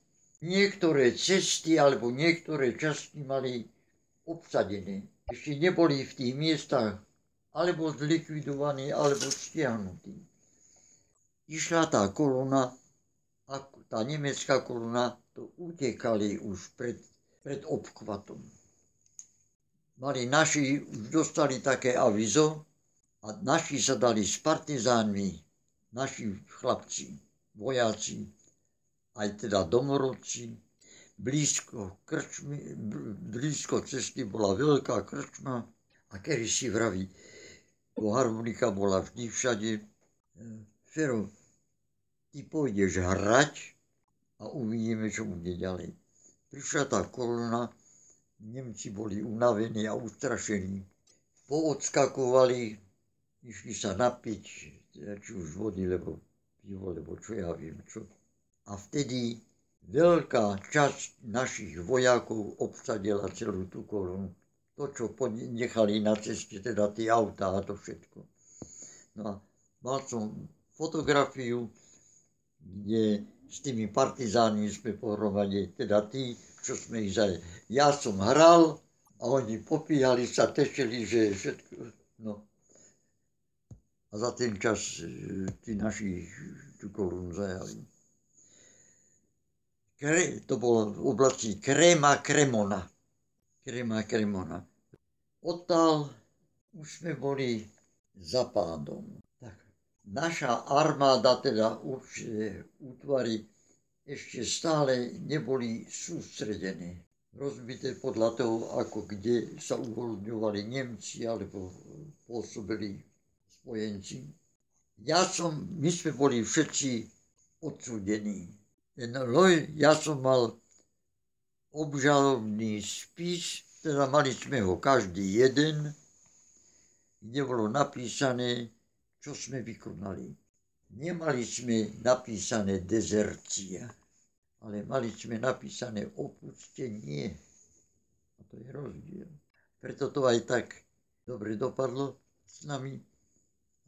niektoré cesty alebo niektoré časti mali obsadené. Ešte neboli v tých miestach alebo zlikvidovaní, alebo stiahnutí. Išla tá kolona, tá nemecká kolona, to utekali už pred obchvatom. Naši už dostali také avizo a naši sa dali s partizánmi, naši chlapci, vojaci, aj teda domorodci. Blízko cesty bola veľká krčma a kedy si vraví, harmonika bola vždy všade. Fero, ty pôjdeš hrať a uvidíme, čo bude ďalej. Prišla tá kolona, Nemci boli unavení a ustrašení. Poodskakovali, išli sa napiť, či už vody, lebo pivo, lebo čo ja viem čo. A vtedy veľká časť našich vojakov obsadila celú tú kolonu. To, čo nechali na ceste, teda tie autá a to všetko. No a mal som fotografiu, kde s tými partizánmi sme pohromade, teda tí, čo sme ich zajali. Ja som hral a oni popíhali sa, tešili, že všetko, no. A za ten čas tí naši tú kolonu zajali. To bolo v oblasti Cremona. Odtiaľ už sme boli za pádom. Tak, naša armáda, teda určite útvary, ešte stále neboli sústredené. Rozbité podľa toho, ako kde sa uvoľňovali Nemci alebo pôsobili spojenci. My sme boli všetci odsúdení. Ja som mal obžalobný spis, teda mali sme ho každý jeden, kde bolo napísané, čo sme vykonali. Nemali sme napísané dezercia, ale mali sme napísané opustenie. A to je rozdiel. Preto to aj tak dobre dopadlo s nami.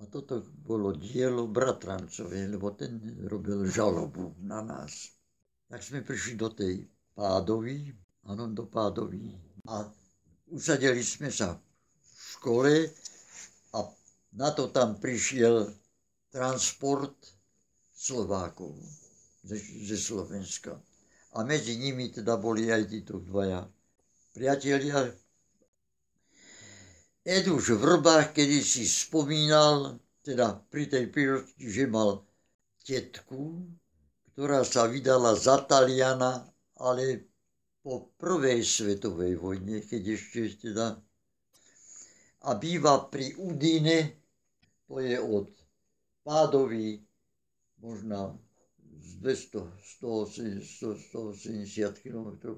A toto bolo dielo bratrancové, lebo ten robil žalobu na nás. Tak sme prišli do tej Pádovy, do Pádovy. A usadili sme sa v škole a na to tam prišiel transport Slovákov ze Slovenska. A medzi nimi teda boli aj títo dvaja priatelia. Eduš Vrbách kedysi spomínal, teda pri tej príležitosti, že mal tetku, ktorá sa vydala za Taliana, ale po prvej svetovej vojne, keď ešte teda, a býva pri Udine, to je od Pádovy možno z 180 km,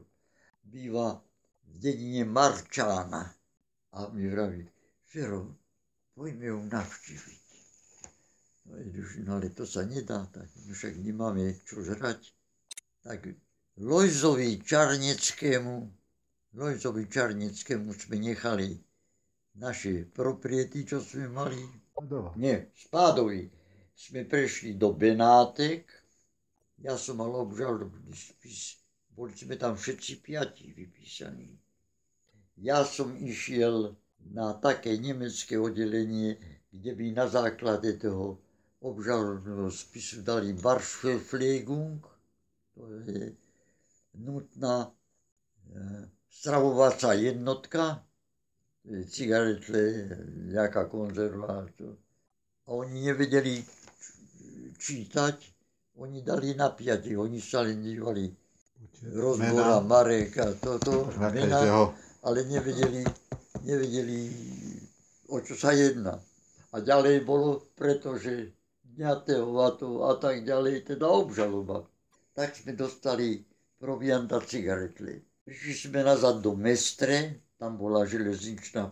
býva v dedine Marčána. A mi vraví, Fero, poďme ju navštíviť. No ale to sa nedá, tak však nemáme čo žrať. Tak Lojzovi Čarneckému sme nechali naše propriety, čo sme mali. Nie, z Pádovy sme prešli do Benátek. Ja som mal obžalobný spis. Boli sme tam všetci 5 vypísaní. Ja som išiel na také nemecké oddelenie, kde by na základe toho obžalobného spisu dali Waschverpflegung, to je nutná stravovacia jednotka, to je cigaretle, nejaká konzerva. A oni nevedeli čítať, oni dali na 5, oni sa len dívali Rozbora, Mareka, toto, mena. Ale nevedeli, o čo sa jedná. A ďalej bolo, pretože ňatého a tak ďalej, teda obžaloba. tak sme dostali proviant a cigaretle. Prišli sme nazad do Mestre, tam bola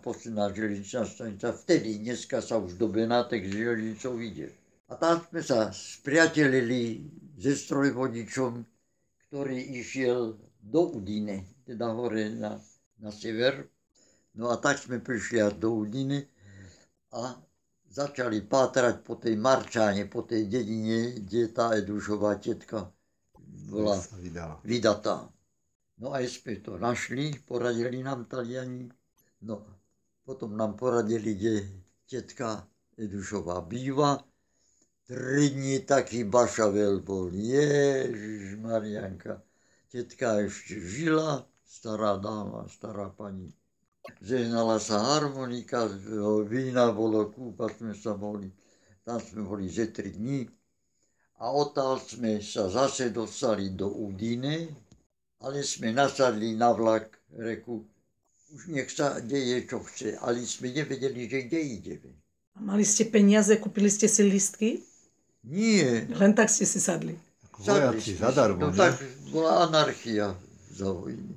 posledná železničná stanica, vtedy, dneska sa už do Benátek s železnicou ide. A tam sme sa spriatelili so strojvodičom, ktorý išiel do Udine, teda hore na sever. No a tak sme prišli až do Udine a začali pátrať po tej Marčáne, po tej dedine, kde tá Edušová tetka bola vydatá. No aj sme to našli, poradili nám Taliani. No, potom nám poradili, kde tetka Edušová býva. 3 dní taký bašavel bol. Ježiš Marianka. Tetka ešte žila, stará dáma, stará pani. Zehnala sa harmonika, vína bolo, kúpať sme sa mohli. Tam sme boli ze 3 dní. A odtiaľ sme sa zase dostali do Udine, ale sme nasadli na vlak, reku, už nech sa deje, čo chce, ale sme nevedeli, že kde ideme. A mali ste peniaze, kúpili ste si lístky? Nie. Len tak ste si sadli? Vojaci, zadarmo, no tak bola anarchia za vojny.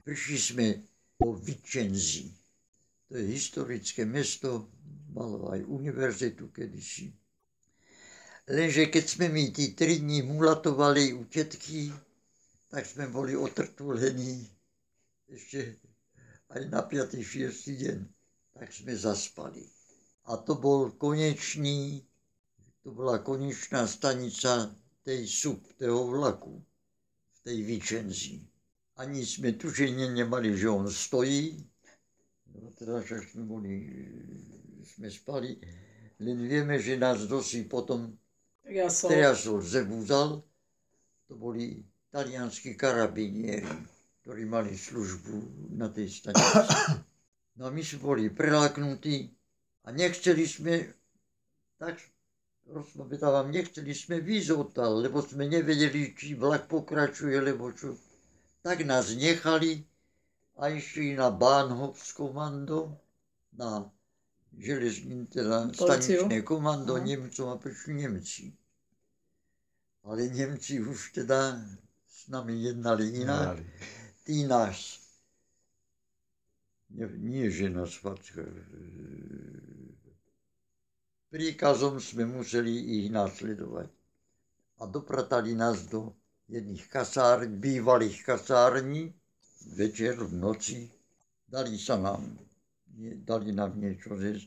Prišli sme do Vicenzi. To je historické mesto, malo aj univerzitu kedysi. Lenže keď sme my tí 3 dní mulatovali u tetky, tak sme boli otrtulení ešte aj na 5. 6. deň. Tak sme zaspali. A to bola konečná stanica toho vlaku, v tej Vicenzi. Ani sme tušenie nemali, že on stojí. No teda však sme spali. Len vieme, že nás dosť potom triasol, zebúzal. To boli talianskí karabinieri, ktorí mali službu na tej stanici. No a my sme boli preláknutí a nechceli sme, tak rozpamätávam, nechceli sme výjsť odtiaľ, lebo sme nevedeli, či vlak pokračuje, lebo čo. Tak nás nechali a išli na Bahnhofskommando, na teda staničné komando Nemcov a prišli Nemci. Ale Nemci už teda s nami jednali inak. Tí nás, nie že nás príkazom sme museli ich nasledovať. A dopratali nás do jedných bývalých kasární, večer v noci. Dali nám niečo zjesť.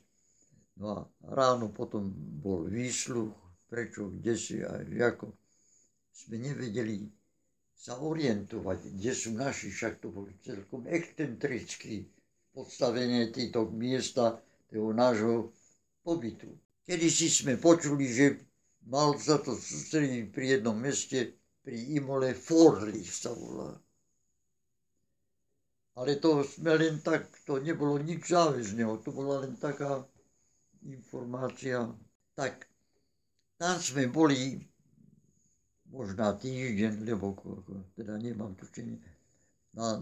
No a ráno potom bol výsluch, prečo, kde si a ako. Sme nevedeli sa orientovať, kde sú naši, však to boli celkom excentricky postavenie týchto miesta, toho nášho pobytu. Kedysi sme počuli, že mal sa to sústrediť pri jednom meste, pri Imole, Forli sa volá. Ale to sme len tak, to nebolo nič záväzného, to bola len taká informácia. Tak, tam sme boli možná týždeň, lebo teda nemám tušenie.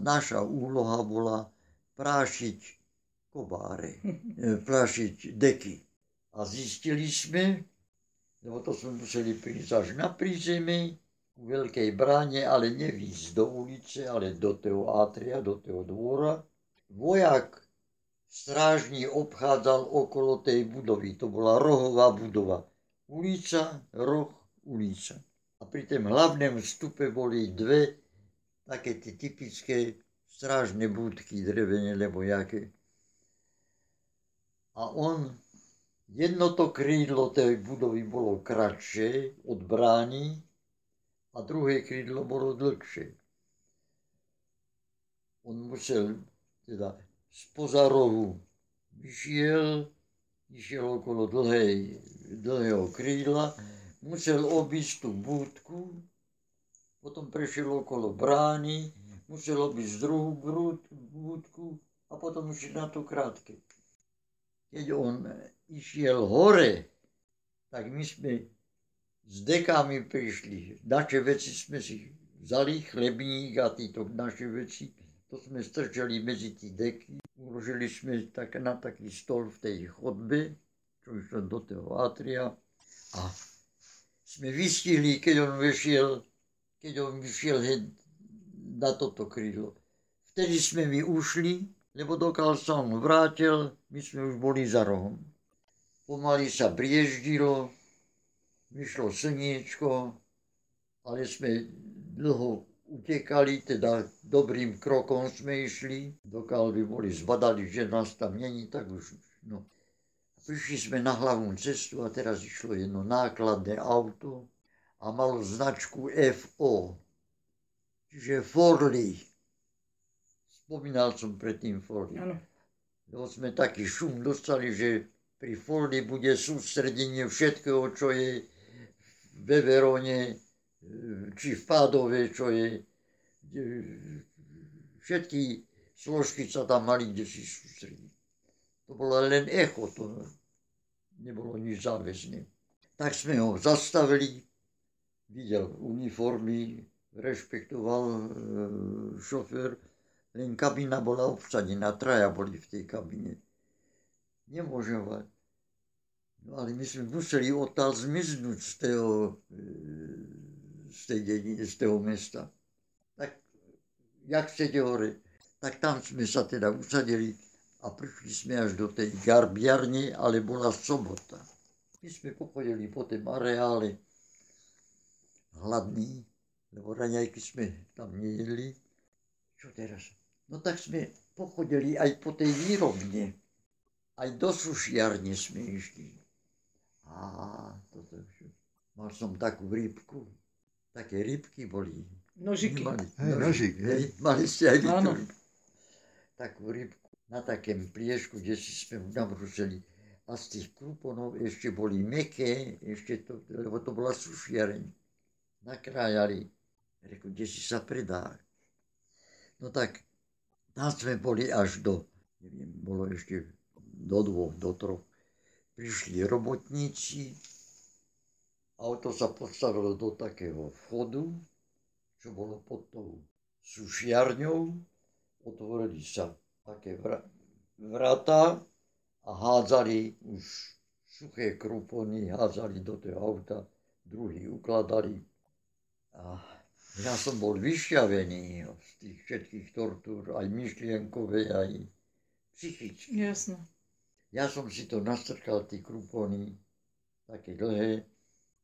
Naša úloha bola prášiť kobáre, prášiť deky. A zistili sme, lebo to sme museli prísť až na prízemí, u veľkej bráne, ale nevísť do ulice, ale do toho átria, do toho dvora. Vojak strážny obchádzal okolo tej budovy, to bola rohová budova. Ulica, roh, ulica. A pri tom hlavnom vstupe boli 2 také tie typické strážne budky, drevené, lebo jaké. A jedno to krídlo tej budovy bolo kratšie od brány a druhé krídlo bolo dlhšie. On musel teda spoza rohu išiel okolo dlhého krídla, musel obísť tú budku, potom prešiel okolo brány, musel obísť druhú budku a potom išiel na to krátke. Keď on išiel hore, tak my sme s dekami prišli. Naše veci sme si vzali, chlebník a títo naše veci, to sme strčali medzi tí deky. Uložili sme na taký stol v tej chodbe, čo išlo do toho átria. A sme vystihli, keď on vešiel keď on vyšiel na toto krídlo. Vtedy sme my ušli, lebo dokiaľ sa on vrátil, my sme už boli za rohom. Pomaly sa brieždilo, vyšlo slniečko, ale sme dlho utekali, teda dobrým krokom sme išli. Dokiaľ by boli zbadali, že nás tam není, tak už, no. Prišli sme na hlavnú cestu a teraz išlo jedno nákladné auto a malo značku FO, čiže Forli. Spomínal som predtým Forli. Lebo sme taký šum dostali, že pri Forli bude sústredenie všetkého, čo je ve Verone, či v Pádove, čo je. Všetky složky sa tam mali kde si sústrediť. To bolo len echo, to nebolo nič záväzné. Tak sme ho zastavili, videl uniformy, rešpektoval šofér, len kabína bola obsadená, traja boli v tej kabíne. Nemôžem mať. No ale my sme museli odtiaľ zmiznúť z tej dediny, z toho mesta. Tak, jak chcete hore, tak tam sme sa teda usadili a prišli sme až do tej garbiarne, ale bola sobota. My sme pochodili po tom areále hladní, lebo raňajky sme tam nejedli. Čo teraz? No tak sme pochodili aj po tej výrobne. Aj do sušiarne sme išli. Toto je. Mal som takú rybku. Také rybky boli. Nožiky. Nožík. Mali ste aj tú rybku. Takú rybku na takém priežku, kde si sme nabrúsili. A z tých kruponov ešte boli mäkké, lebo to bola sušiareň. Nakrájali. Reku, kde si sa predá. No tak, tam sme boli až do, neviem, bolo ešte do 2, do 3. Prišli robotníci, auto sa postavilo do takého vchodu, čo bolo pod tou sušiarňou, otvorili sa také vratá a hádzali už suché krupony, hádzali do toho auta, druhí ukladali. A ja som bol vyšťavený z tých všetkých tortúr, aj myšlienkové, aj psychické. Jasno. Ja som si to nastrkal, tie krupony, také dlhé,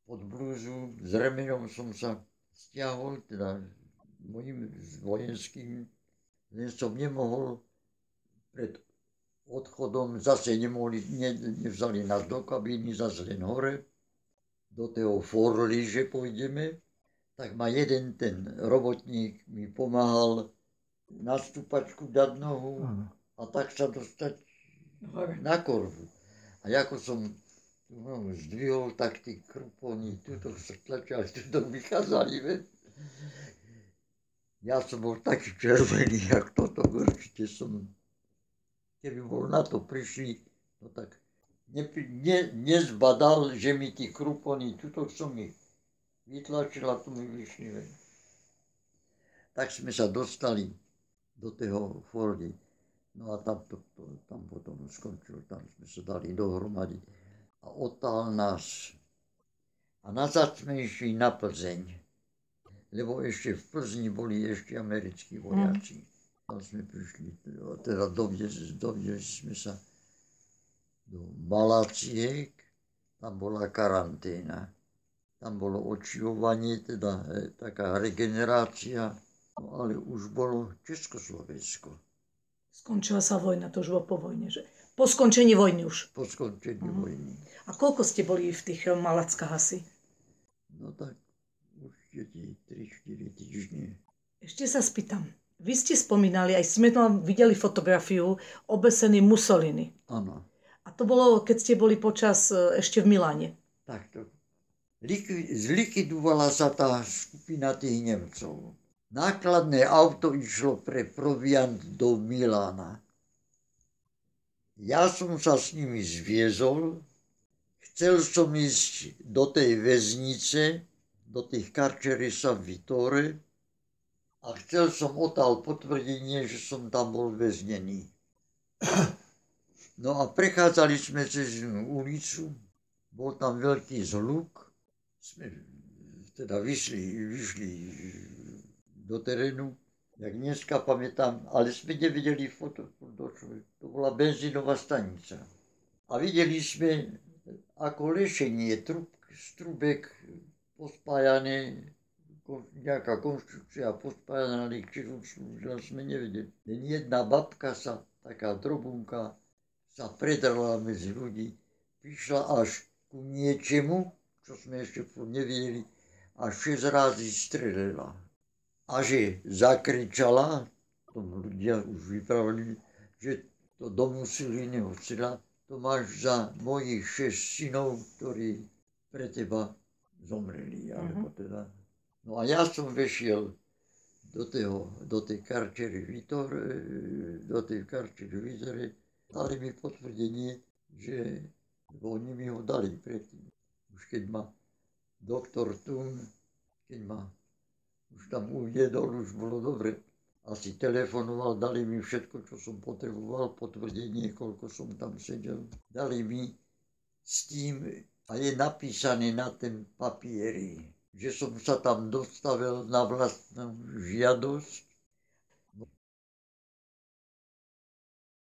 pod blúzu, s remeňom som sa stiahol, teda mojim vojenským, len som nemohol pred odchodom, zase nevzali nás do kabíny, zase len hore, do toho Forli, že pôjdeme, tak ma jeden ten robotník mi pomáhal na stúpačku dať nohu a tak sa dostať na korbu. A ako som tú nohu zdvihol, tak tí krupony tuto sa tlačali, tuto vychádzali. Ja som bol taký červený, jak toto, určite som, keby bol na to prišli, no tak nezbadal, že mi tí krupony, tuto som ich vytlačil a tu mi vyšli ven. Tak sme sa dostali do toho Forli. No a tam potom skončil, tam sme sa dali dohromady. A odtiaľ nás. A nazad sme išli na Plzeň. Lebo ešte v Plzni boli ešte americkí vojaci. Tam sme prišli, teda doviezli sme sa do Malaciek, tam bola karanténa. Tam bolo očivovanie, teda taká regenerácia, no ale už bolo Československo. Skončila sa vojna, to už bolo po vojne, že? Po skončení vojny už. Po skončení vojny. A koľko ste boli v tých Malackách asi? No tak určite 3-4 týždne. Ešte sa spýtam. Vy ste spomínali, aj sme tam videli fotografiu, obesený Mussolini. Áno. A to bolo, keď ste boli počas ešte v Miláne. Takto. Zlikvidovala sa tá skupina tých Nemcov. Nákladné auto išlo pre proviant do Milána. Ja som sa s nimi zviezol, chcel som ísť do tej väznice, do tých Carcerisa Vittore a chcel som odtiaľ potvrdenie, že som tam bol väznený. No a prechádzali sme cez ulicu, bol tam veľký zhluk, sme teda vyšli do terénu, jak dneska pamätám, ale sme nevideli foto, to bola benzínová stanica. A videli sme, ako lešenie z trubek pospájané, nejaká konštrukcia pospájaná, ale čím slúžila, sme nevedeli. Len jedna babka sa, taká drobunka, sa predrala medzi ľudí, prišla až ku niečemu, čo sme ešte nevideli, a 6 razy strelela. A že zakričala, tomu ľudia už vypravili, že to domusili neho to máš za mojich 6 synov, ktorí pre teba zomreli, alebo teda. No a ja som vešiel do tej karčery Vítore, dali mi potvrdenie, že oni mi ho dali predtým. Už keď ma doktor Thun, keď ma už tam uviedol, už bolo dobre. Asi telefonoval, dali mi všetko, čo som potreboval, potvrdenie, koľko som tam sedel. Dali mi s tým, a je napísané na ten papieri, že som sa tam dostavil na vlastnú žiadosť